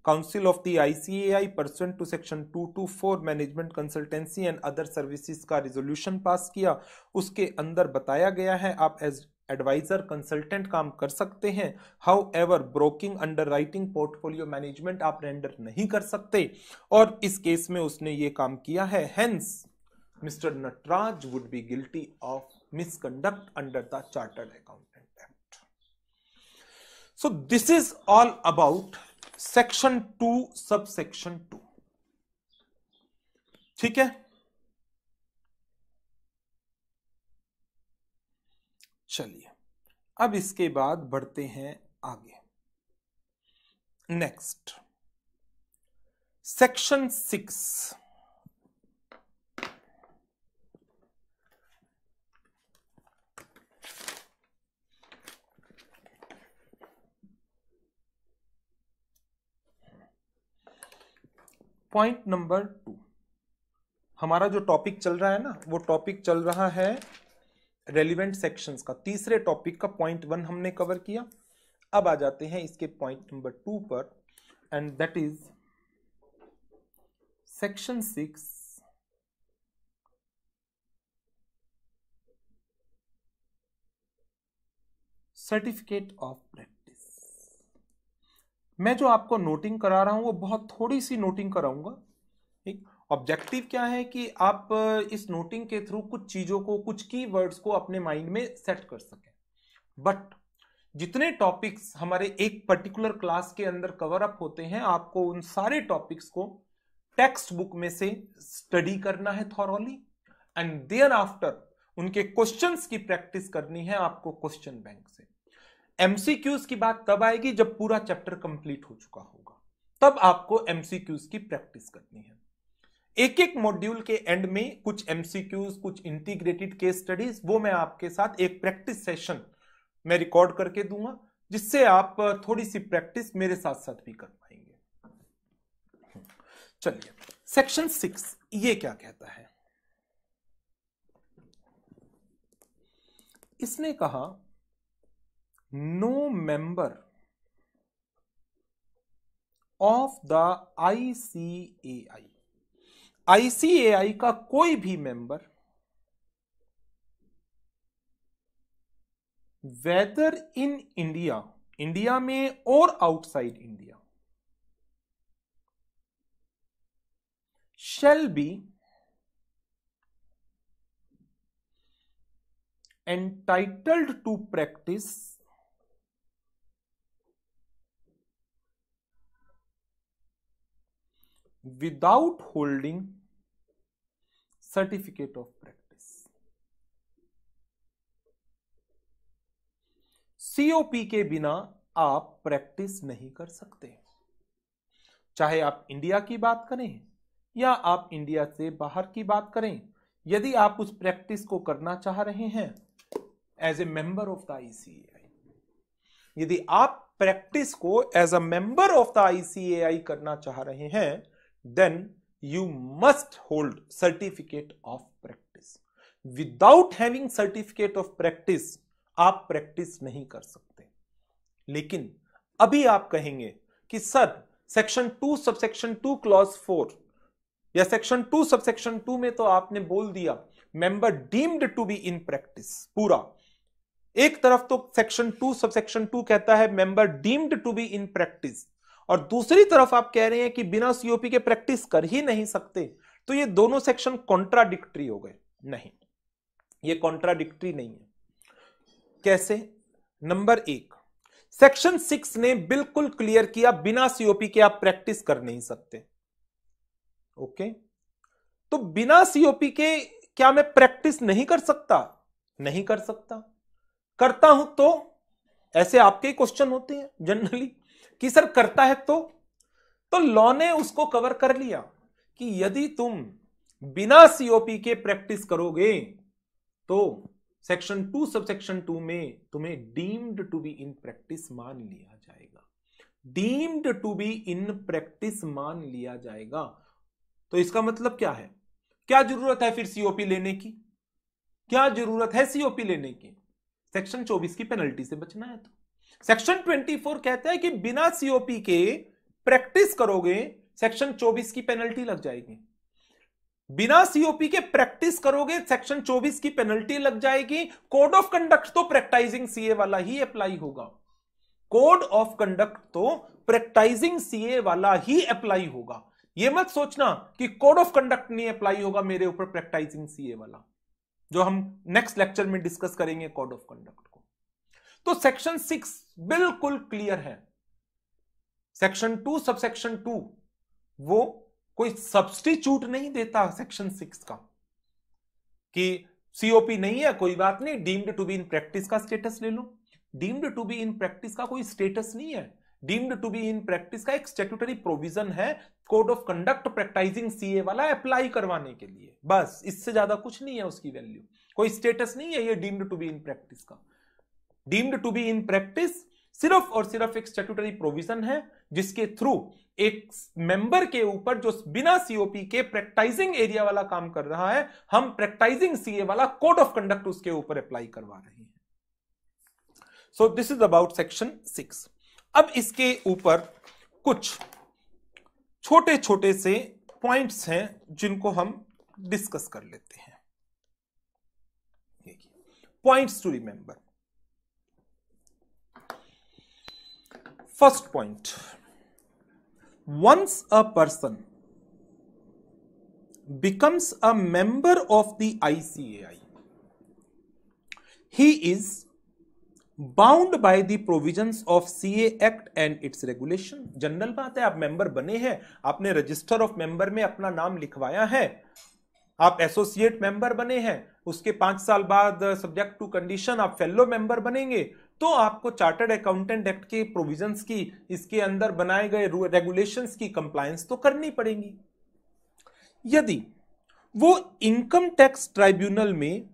Speaker 1: council of the ICAI pursuant to section 224 management consultancy and other services का रिजोल्यूशन पास किया। उसके अंदर बताया गया है आप एज एडवाइजर कंसल्टेंट काम कर सकते हैं, how ever broking, under writing, portfolio management आप रेंडर नहीं कर सकते, और इस केस में उसने ये काम किया है। Hence mister Nataraj would be guilty of misconduct under the chartered accountant act. So this is all about section 2 sub section 2। ठीक है, चलिए अब इसके बाद बढ़ते हैं आगे। Next section 6, point number 2। हमारा जो टॉपिक चल रहा है ना, वो टॉपिक चल रहा है रेलिवेंट सेक्शंस का। तीसरे टॉपिक का पॉइंट 1 हमने कवर किया। अब आ जाते हैं इसके पॉइंट नंबर 2 पर, and that is section 6 certificate of practice. मैं जो आपको नोटिंग करा रहा हूं वो बहुत थोड़ी सी नोटिंग कराऊंगा। ठीक, ऑब्जेक्टिव क्या है कि आप इस नोटिंग के थ्रू कुछ चीजों को, कुछ की वर्ड्स को अपने माइंड में सेट कर सकें। बट जितने टॉपिक्स हमारे एक पर्टिकुलर क्लास के अंदर कवर अप होते हैं, आपको उन सारे टॉपिक्स को टेक्स्ट बुक में से स्टडी करना है थॉरली, एंड देयर आफ्टर उनके क्वेश्चंस की प्रैक्टिस करनी है आपको क्वेश्चन बैंक से। एमसीक्यूज की बात तब आएगी जब पूरा चैप्टर कंप्लीट हो चुका होगा, तब आपको एमसीक्यूज की प्रैक्टिस करनी है। एक एक मॉड्यूल के एंड में कुछ एमसीक्यूज, कुछ इंटीग्रेटेड केस स्टडीज, वो मैं आपके साथ एक प्रैक्टिस सेशन में रिकॉर्ड करके दूंगा, जिससे आप थोड़ी सी प्रैक्टिस मेरे साथ साथ भी कर पाएंगे। चलिए सेक्शन 6 ये क्या कहता है। इसने कहा no member of the ICAI का कोई भी मेंबर, वेदर इन इंडिया में और outside India, shall be entitled to practice without holding certificate of practice। COP के बिना आप प्रैक्टिस नहीं कर सकते, चाहे आप इंडिया की बात करें या आप इंडिया से बाहर की बात करें। यदि आप उस प्रैक्टिस को करना चाह रहे हैं as a member of the ICAI, यदि आप प्रैक्टिस को as a member of the ICAI करना चाह रहे हैं, then you must hold certificate of practice। Without having certificate of practice आप प्रैक्टिस नहीं कर सकते। लेकिन अभी आप कहेंगे कि सर सेक्शन 2 सबसेक्शन 2 क्लॉज 4 या सेक्शन 2 सबसेक्शन 2 में तो आपने बोल दिया member deemed to be in practice. पूरा एक तरफ तो सेक्शन 2 सबसेक्शन 2 कहता है member deemed to be in practice, और दूसरी तरफ आप कह रहे हैं कि बिना COP के प्रैक्टिस कर ही नहीं सकते। तो ये दोनों सेक्शन कॉन्ट्राडिक्टरी हो गए। नहीं, ये कॉन्ट्राडिक्टरी नहीं है। कैसे? नंबर 1, सेक्शन 6 ने बिल्कुल क्लियर किया बिना COP के आप प्रैक्टिस कर नहीं सकते। ओके, तो बिना सीओपी के क्या मैं प्रैक्टिस नहीं कर सकता? नहीं कर सकता। करता हूं तो ऐसे आपके क्वेश्चन होते हैं जनरली कि सर करता है तो लॉ ने उसको कवर कर लिया कि यदि तुम बिना सीओपी के प्रैक्टिस करोगे तो सेक्शन 2 सबसेक्शन 2 में तुम्हें deemed to be in practice मान लिया जाएगा। Deemed to be in practice मान लिया जाएगा। तो इसका मतलब क्या है? क्या जरूरत है फिर सीओपी लेने की? क्या जरूरत है सीओपी लेने की? सेक्शन 24 की पेनल्टी से बचना है। तो सेक्शन 24 कहता है कि बिना सीओपी के प्रैक्टिस करोगे सेक्शन 24 की पेनल्टी लग जाएगी। बिना सीओपी के प्रैक्टिस करोगे सेक्शन 24 की पेनल्टी लग जाएगी। कोड ऑफ कंडक्ट तो प्रैक्टाइजिंग सीए वाला ही अप्लाई होगा। कोड ऑफ कंडक्ट तो प्रैक्टाइजिंग सीए वाला ही अप्लाई होगा। यह मत सोचना कि कोड ऑफ कंडक्ट नहीं अप्लाई होगा मेरे ऊपर, प्रैक्टाइजिंग सीए वाला, जो हम नेक्स्ट लेक्चर में डिस्कस करेंगे कोड ऑफ कंडक्ट को। तो सेक्शन 6 बिल्कुल क्लियर है। सेक्शन 2 सबसेक्शन 2 वो कोई सब्स्टिट्यूट नहीं देता सेक्शन 6 का कि सीओपी नहीं है कोई बात नहीं, deemed to be in practice का स्टेटस ले लो। Deemed to be in practice का कोई स्टेटस नहीं है। Deemed to be in practice का एक स्टैट्यूटरी प्रोविजन है code of conduct practising CA वाला अप्लाई करवाने के लिए, बस इससे ज्यादा कुछ नहीं है उसकी वैल्यू। कोई स्टेटस नहीं है ये deemed to be in practice का। Deemed to be in practice सिर्फ और सिर्फ एक स्टैट्यूटरी प्रोविजन है जिसके थ्रू एक मेंबर के ऊपर जो बिना सीओपी के प्रैक्टाइजिंग एरिया वाला काम कर रहा है, हम प्रैक्टाइजिंग सीए वाला कोड ऑफ कंडक्ट उसके ऊपर अप्लाई करवा रहे हैं। सो दिस इज अबाउट सेक्शन 6। अब इसके ऊपर कुछ छोटे छोटे से पॉइंट्स हैं जिनको हम डिस्कस कर लेते हैं। Points to remember. First point, once a person becomes a member of the ICAI, he is bound by the provisions of CA act and it's regulation. General बात है, आप मेंबर बने हैं, आपने रजिस्टर ऑफ मेंबर में अपना नाम लिखवाया है, आप एसोसिएट मेंबर बने हैं, उसके 5 साल बाद सब्जेक्ट टू कंडीशन आप फेलो मेंबर बनेंगे, तो आपको चार्टर्ड अकाउंटेंट एक्ट के प्रोविजंस की, इसके अंदर बनाए गए रेगुलेशंस की कंप्लायंस तो करनी पड़ेगी। यदि वो इनकम टैक्स ट्राइब्यूनल में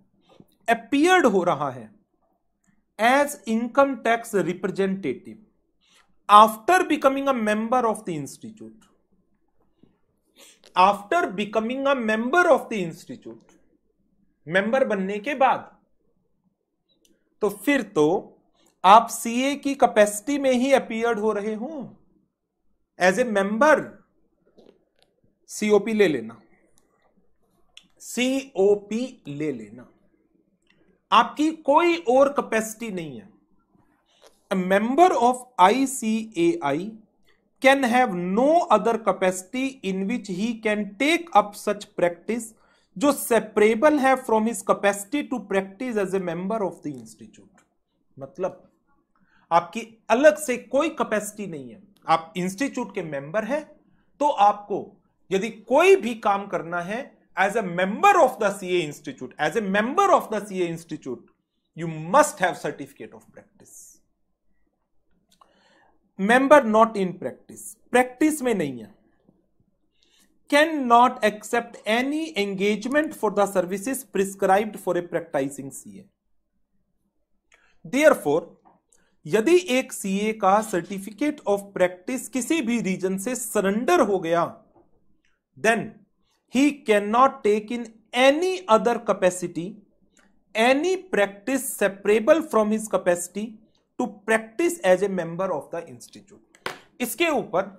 Speaker 1: अपीयर्ड हो रहा है as income tax representative after becoming a member of the institute, after becoming a member of the institute, member बनने के बाद, तो फिर तो आप सीए की कैपेसिटी में ही अपीयर्ड हो रहे हो। एज ए मेंबर सीओपी ले लेना, सीओपी ले लेना, आपकी कोई और कैपेसिटी नहीं है। A member of ICAI can have no other capacity in which he can take up such practice जो separable है from his capacity to practice as a member of the institute। मतलब आपकी अलग से कोई कैपेसिटी नहीं है, आप इंस्टीट्यूट के मेंबर हैं, तो आपको यदि कोई भी काम करना है as a member of the CA institute, as a member of the CA institute, you must have certificate of practice। member not in practice, practice में नहीं है, can not accept any engagement for the services prescribed for a practicing CA। therefore यदि एक CA का certificate of practice किसी भी reason से surrender हो गया, then he cannot take in any other capacity any practice separable from his capacity to practice as a member of the institute। इसके ऊपर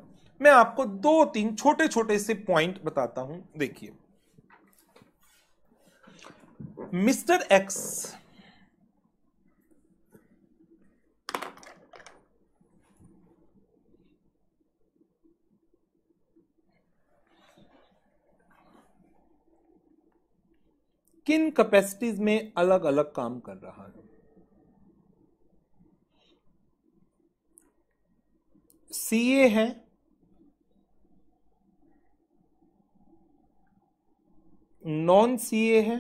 Speaker 1: मैं आपको 2-3 छोटे छोटे से पॉइंट बताता हूं। देखिए, मिस्टर एक्स किन कैपेसिटीज में अलग अलग काम कर रहा है। सीए है, नॉन सीए है,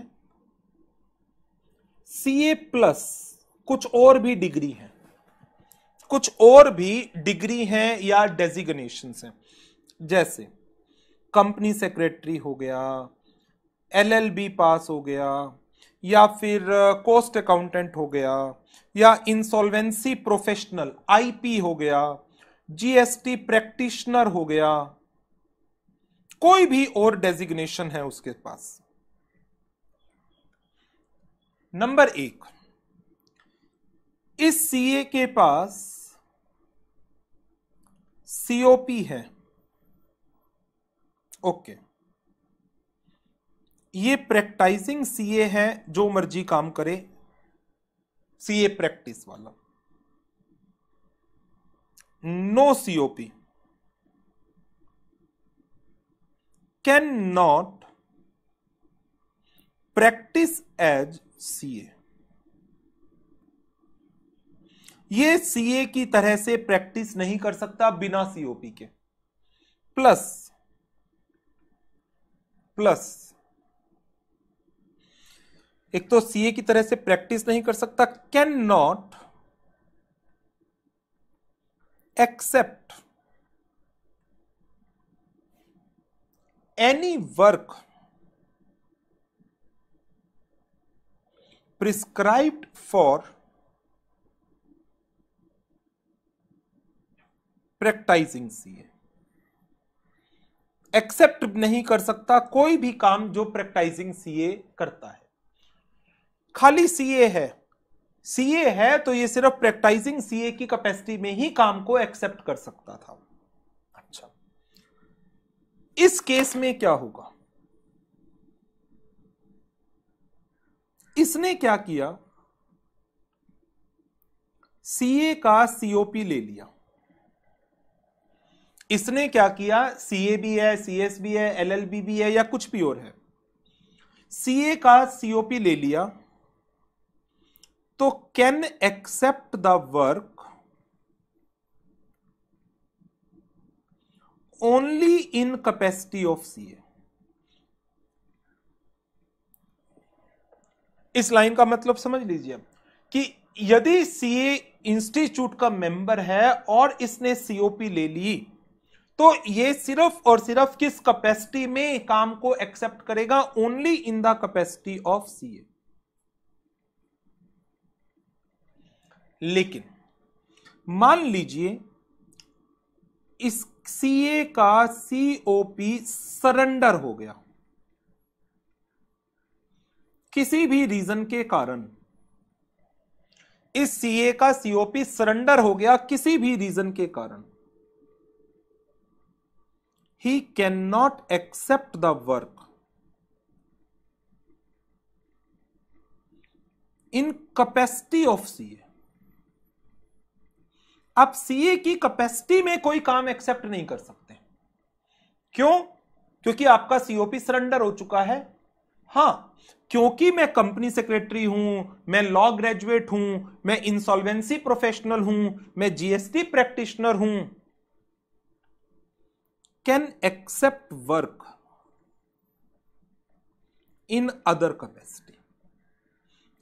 Speaker 1: सीए प्लस कुछ और भी डिग्री है, कुछ और भी डिग्री हैं या डेजिग्नेशंस हैं, जैसे कंपनी सेक्रेटरी हो गया, एलएलबी पास हो गया, या फिर कॉस्ट अकाउंटेंट हो गया, या इंसॉल्वेंसी प्रोफेशनल आईपी हो गया, जीएसटी प्रैक्टिशनर हो गया, कोई भी और डेजिग्नेशन है उसके पास। नंबर 1, इस सीए के पास सीओपी है। ओके, ये प्रैक्टाइजिंग सीए है, जो मर्जी काम करे, सीए प्रैक्टिस वाला। No COP, cannot practice as CA. ये सीए की तरह से प्रैक्टिस नहीं कर सकता बिना सीओपी के। प्लस एक तो सीए की तरह से प्रैक्टिस नहीं कर सकता, cannot accept any work prescribed for practising CA. Accept नहीं कर सकता कोई भी काम जो प्रैक्टाइजिंग सीए करता है। खाली सीए है तो ये सिर्फ प्रैक्टाइजिंग सीए की कैपेसिटी में ही काम को एक्सेप्ट कर सकता था। अच्छा, इस केस में क्या होगा? इसने क्या किया, सीए का सीओपी ले लिया। इसने क्या किया, सीए भी है, सीएस भी है, एलएलबी भी है, या कुछ भी और है, सीए का सीओपी ले लिया, तो can accept the work only in capacity of CA. इस लाइन का मतलब समझ लीजिए कि यदि सीए इंस्टीट्यूट का मेंबर है और इसने सीओपी ले ली, तो ये सिर्फ और सिर्फ किस कैपेसिटी में काम को एक्सेप्ट करेगा? Only in the capacity of CA. लेकिन मान लीजिए इस सीए का सीओपी सरेंडर हो गया किसी भी रीजन के कारण, इस सीए का सीओपी सरेंडर हो गया किसी भी रीजन के कारण, he cannot accept the work in capacity of CA। आप सीए की कैपेसिटी में कोई काम एक्सेप्ट नहीं कर सकते। क्यों? क्योंकि आपका सीओपी सरेंडर हो चुका है। हां, क्योंकि मैं कंपनी सेक्रेटरी हूं, मैं लॉ ग्रेजुएट हूं, मैं इंसॉल्वेंसी प्रोफेशनल हूं, मैं जीएसटी प्रैक्टिशनर हूं, can accept work in other capacity.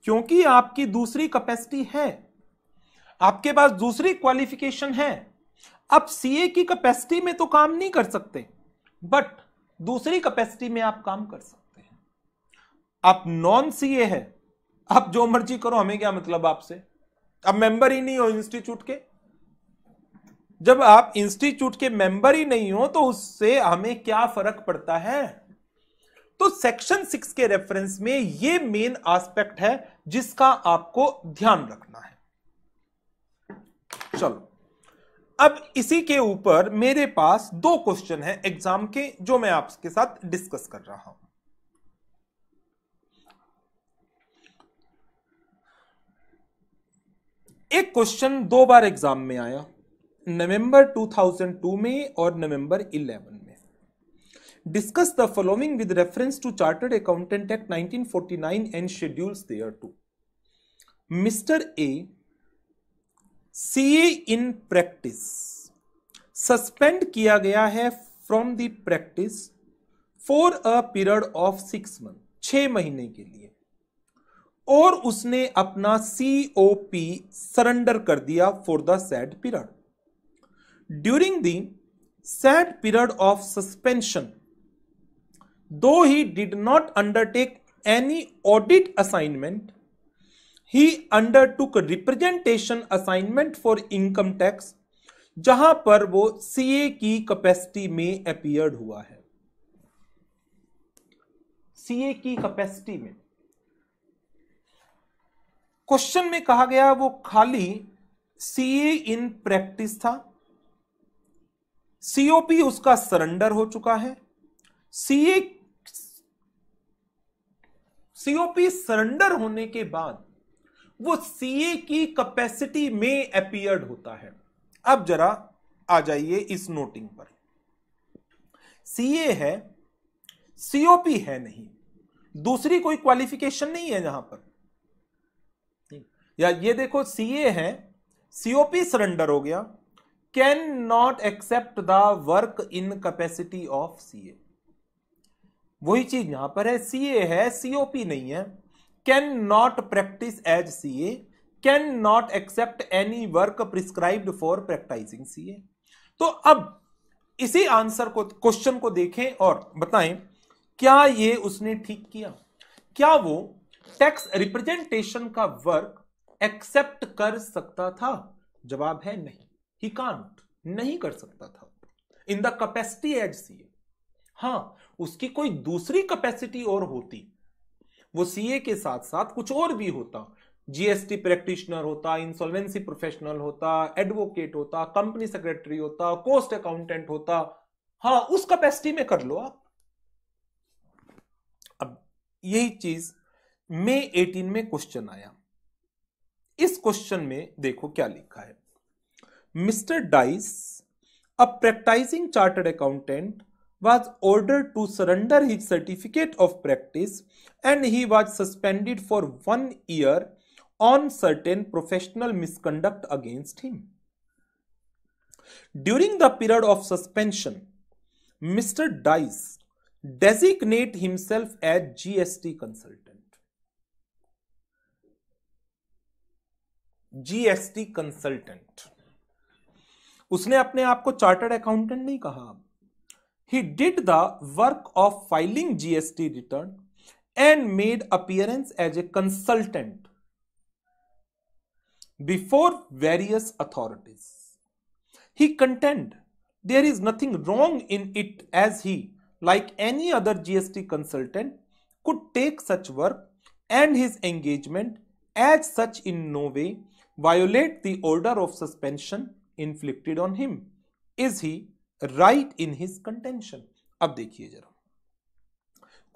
Speaker 1: क्योंकि आपकी दूसरी कैपेसिटी है, आपके पास दूसरी क्वालिफिकेशन है। आप सीए की कैपेसिटी में तो काम नहीं कर सकते, बट दूसरी कैपेसिटी में आप काम कर सकते हैं। आप नॉन सीए है, आप जो मर्जी करो, हमें क्या मतलब आपसे? आप मेंबर ही नहीं हो इंस्टीट्यूट के। जब आप इंस्टीट्यूट के मेंबर ही नहीं हो तो उससे हमें क्या फर्क पड़ता है? तो सेक्शन 6 के रेफरेंस में यह मेन एस्पेक्ट है जिसका आपको ध्यान रखना है। चलो, अब इसी के ऊपर मेरे पास 2 क्वेश्चन है एग्जाम के, जो मैं आपके साथ डिस्कस कर रहा हूं। एक क्वेश्चन 2 बार एग्जाम में आया, नवंबर 2002 में और नवंबर 11 में। Discuss the following with reference to chartered accountant act 1949 and schedules thereto. Mister A, CA in practice, suspend किया गया है from the practice for a period of 6 month, 6 महीने के लिए, और उसने अपना COP सरेंडर कर दिया for the sad period. During the sad period of suspension, though he did not undertake any audit assignment, he undertook representation assignment for income tax, जहां पर वो CA की कैपेसिटी में अपीयर्ड हुआ है। CA की कैपेसिटी में क्वेश्चन में कहा गया वो खाली CA इन प्रैक्टिस था, COP उसका सरेंडर हो चुका है, COP सरेंडर होने के बाद वो CA की कैपेसिटी में अपीयर्ड होता है। अब जरा आ जाइए इस नोटिंग पर, CA है, COP है नहीं, दूसरी कोई क्वालिफिकेशन नहीं है जहां पर, या ये देखो CA है, COP सरेंडर हो गया, cannot accept the work in capacity of CA। वही चीज यहां पर है, CA है, COP नहीं है, cannot practice as CA, cannot accept any work prescribed for practising CA। तो अब इसी आंसर को, क्वेश्चन को देखें और बताएं क्या ये उसने ठीक किया, क्या वो टैक्स रिप्रेजेंटेशन का वर्क एक्सेप्ट कर सकता था? जवाब है नहीं, ही कांट, नहीं कर सकता था in the capacity as CA। हां, उसकी कोई दूसरी कैपेसिटी और होती, वो CA के साथ साथ कुछ और भी होता, GST प्रैक्टिशनर होता, इंसॉल्वेंसी प्रोफेशनल होता, एडवोकेट होता, कंपनी सेक्रेटरी होता, कॉस्ट अकाउंटेंट होता, हां उस कैपेसिटी में कर लो आप। अब यही चीज मई 18 में क्वेश्चन आया, इस क्वेश्चन में देखो क्या लिखा है, mister Dice, a practising chartered accountant, was ordered to surrender his certificate of practice and he was suspended for 1 year on certain professional misconduct against him. During the period of suspension, Mr. Dice designate himself as GST consultant. GST consultant, उसने अपने आप को chartered accountant नहीं कहा, he did the work of filing GST return and made appearance as a consultant before various authorities. He contend there is nothing wrong in it as he, like any other GST consultant, could take such work and his engagement as such in no way violate the order of suspension inflicted on him. Is he right in his contention? अब देखिए जरा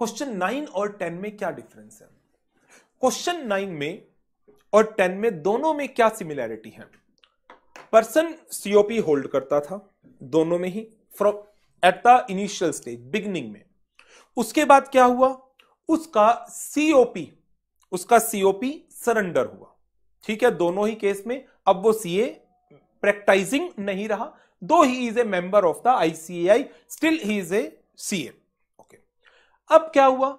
Speaker 1: question 9 और 10 में क्या difference है, question 9 में और 10 में दोनों में क्या सिमिलैरिटी है। पर्सन COP होल्ड करता था दोनों में ही, from at the initial stage, beginning में, उसके बाद क्या हुआ, उसका COP सरेंडर हुआ, ठीक है, दोनों ही केस में। अब वो CA प्रैक्टिसिंग नहीं रहा, though he is a member of the ICAI, still he is a CA. Okay. अब क्या हुआ,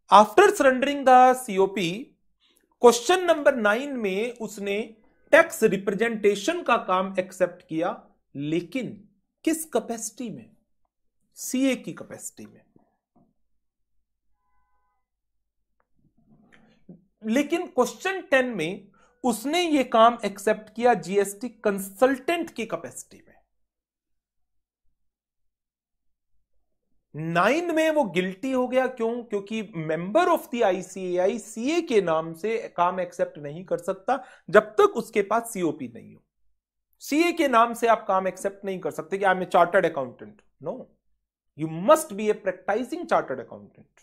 Speaker 1: after surrendering the COP, question number 9 में उसने टैक्स रिप्रेजेंटेशन का काम एक्सेप्ट किया, लेकिन किस कैपेसिटी में? CA की कैपेसिटी में। लेकिन क्वेश्चन 10 में उसने ये काम एक्सेप्ट किया GST कंसल्टेंट की कैपेसिटी में। 9 में वो गिल्टी हो गया, क्यों? क्योंकि member of the ICAI CA के नाम से काम एक्सेप्ट नहीं कर सकता जब तक उसके पास COP नहीं हो। CA के नाम से आप काम एक्सेप्ट नहीं कर सकते कि I am a chartered accountant, no, you must be a practising chartered accountant.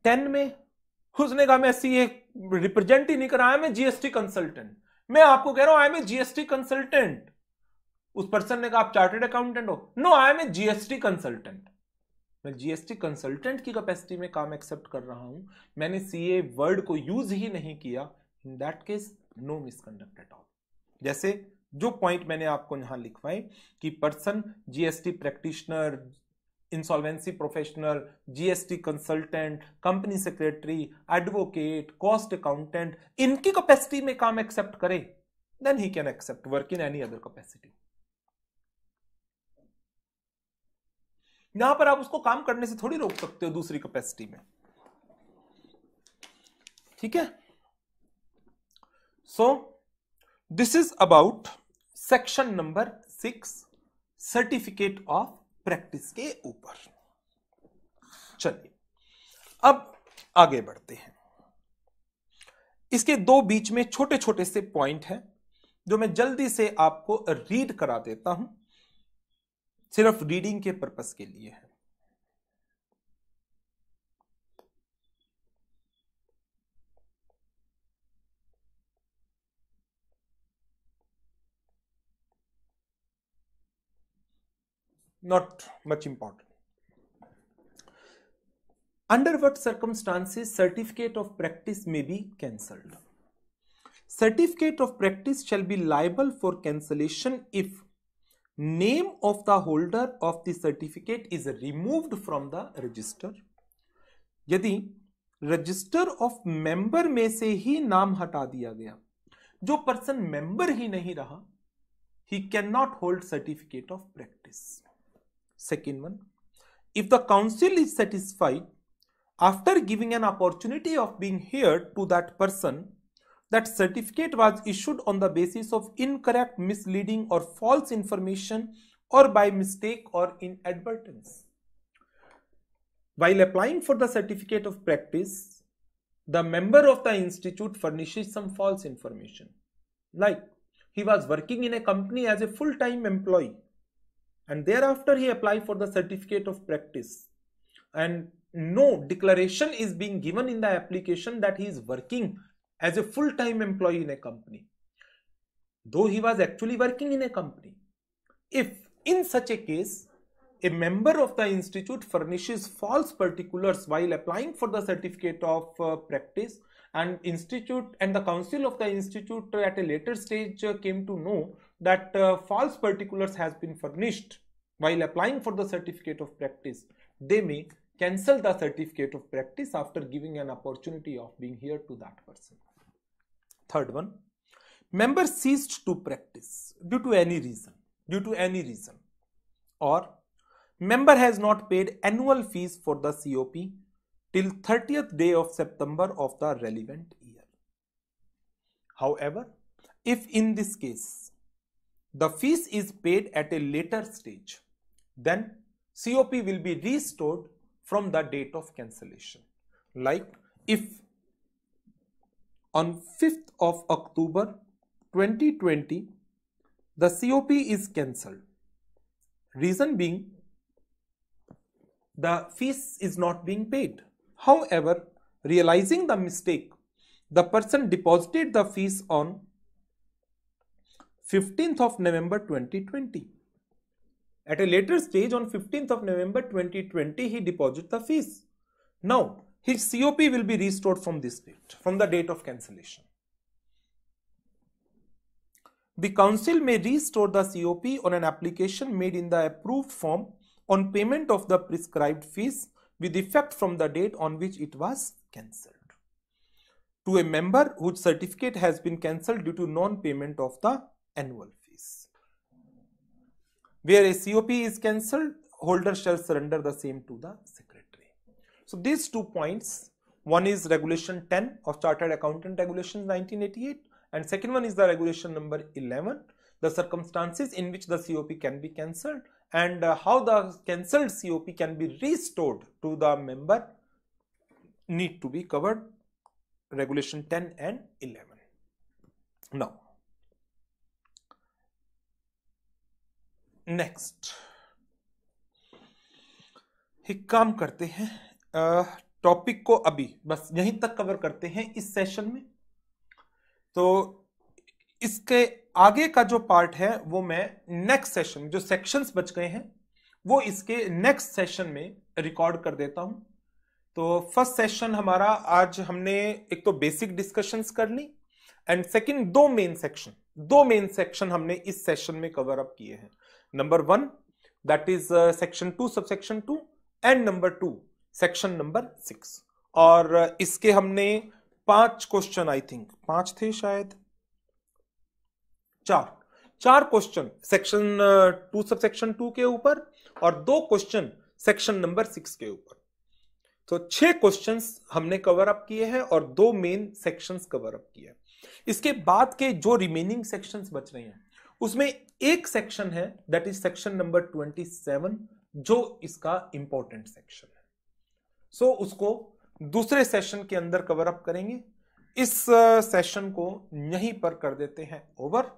Speaker 1: 10 में उसने कहा मैं CA रिप्रेजेंट ही नहीं कर रहा, मैं GST कंसल्टेंट। मैं आपको कह रहा हूं I am a GST consultant, उस पर्सन ने कहा आप चार्टर्ड अकाउंटेंट हो, no I am a GST consultant. मैं GST कंसल्टेंट की कैपेसिटी में काम एक्सेप्ट कर रहा हूं, मैंने CA वर्ड को यूज ही नहीं किया, in that case no misconduct at all. जैसे जो पॉइंट मैंने आपको यहां लिखवाए कि person GST practitioner, insolvency professional, GST consultant, company secretary, advocate, cost accountant, इनकी कैपेसिटी में काम एक्सेप्ट करे, then he can accept work in any other capacity. यहां पर आप उसको काम करने से थोड़ी रोक सकते हो दूसरी कैपेसिटी में, ठीक है। सो this is about section number 6 certificate of practice के ऊपर। चलिए अब आगे बढ़ते हैं। इसके दो बीच में छोटे छोटे से पॉइंट हैं जो मैं जल्दी से आपको रीड करा देता हूं, सिर्फ रीडिंग के पर्पस के लिए है। Not much important. Under what circumstances certificate of practice may be cancelled? Certificate of practice shall be liable for cancellation if name of the holder of the certificate is removed from the register. यदि register of member में से ही नाम हटा दिया गया, जो person member ही नहीं रहा, he cannot hold certificate of practice. Second one, if the council is satisfied after giving an opportunity of being heard to that person that certificate was issued on the basis of incorrect, misleading or false information or by mistake or inadvertence. While applying for the certificate of practice, the member of the institute furnishes some false information, like he was working in a company as a full-time employee, and thereafter he applied for the certificate of practice, and no declaration is being given in the application that he is working as a full-time employee in a company, though he was actually working in a company. If in such a case a member of the institute furnishes false particulars while applying for the certificate of practice, and institute and the council of the institute at a later stage came to know that false particulars has been furnished while applying for the certificate of practice, they may cancel the certificate of practice after giving an opportunity of being heard to that person. Third one, member ceased to practice due to any reason, or member has not paid annual fees for the COP till 30th day of September of the relevant year. However, if in this case the fees is paid at a later stage, then COP will be restored from the date of cancellation. Like if on 5th of October 2020 the COP is cancelled, reason being the fees is not being paid. However, realizing the mistake, the person deposited the fees on 15th of November 2020. At a later stage, on 15th of November 2020, he deposited the fees. Now, his COP will be restored from this date, from the date of cancellation. The council may restore the COP on an application made in the approved form on payment of the prescribed fees with effect from the date on which it was cancelled, to a member whose certificate has been cancelled due to non-payment of the annual fees. Where a COP is cancelled, holder shall surrender the same to the secretary. So these 2 points, one is regulation 10 of Chartered Accountant Regulations 1988, and second one is the regulation number 11, the circumstances in which the COP can be cancelled and how the cancelled COP can be restored to the member need to be covered, regulation 10 and 11. Now, next एक काम करते हैं, topic को अभी बस यहीं तक cover करते हैं इस सेशन में। तो इसके आगे का जो पार्ट है वो मैं नेक्स्ट सेशन, जो सेक्शंस बच गए हैं वो इसके नेक्स्ट सेशन में रिकॉर्ड कर देता हूं। तो फर्स्ट सेशन हमारा आज हमने एक तो बेसिक डिस्कशंस कर ली, एंड सेकंड दो मेन सेक्शन हमने इस सेशन में कवर अप किए हैं। Number 1, that is section 2 subsection 2 and number 2 section number 6। और इसके हमने 5 क्वेश्चन, आई थिंक 5 थे शायद, 4 क्वेश्चन सेक्शन 2 सबसेक्शन 2 के ऊपर और 2 क्वेश्चन सेक्शन नंबर 6 के ऊपर। तो 6 क्वेश्चंस हमने कवर अप किए हैं और 2 मेन सेक्शंस कवर अप किए हैं। इसके बाद के जो रिमेनिंग सेक्शंस बच रहे हैं उसमें एक सेक्शन है दैट इज सेक्शन नंबर 27 जो इसका इंपॉर्टेंट सेक्शन है। सो उसको दूसरे सेशन के अंदर कवर अप करेंगे। इस सेशन को यहीं पर कर देते हैं ओवर।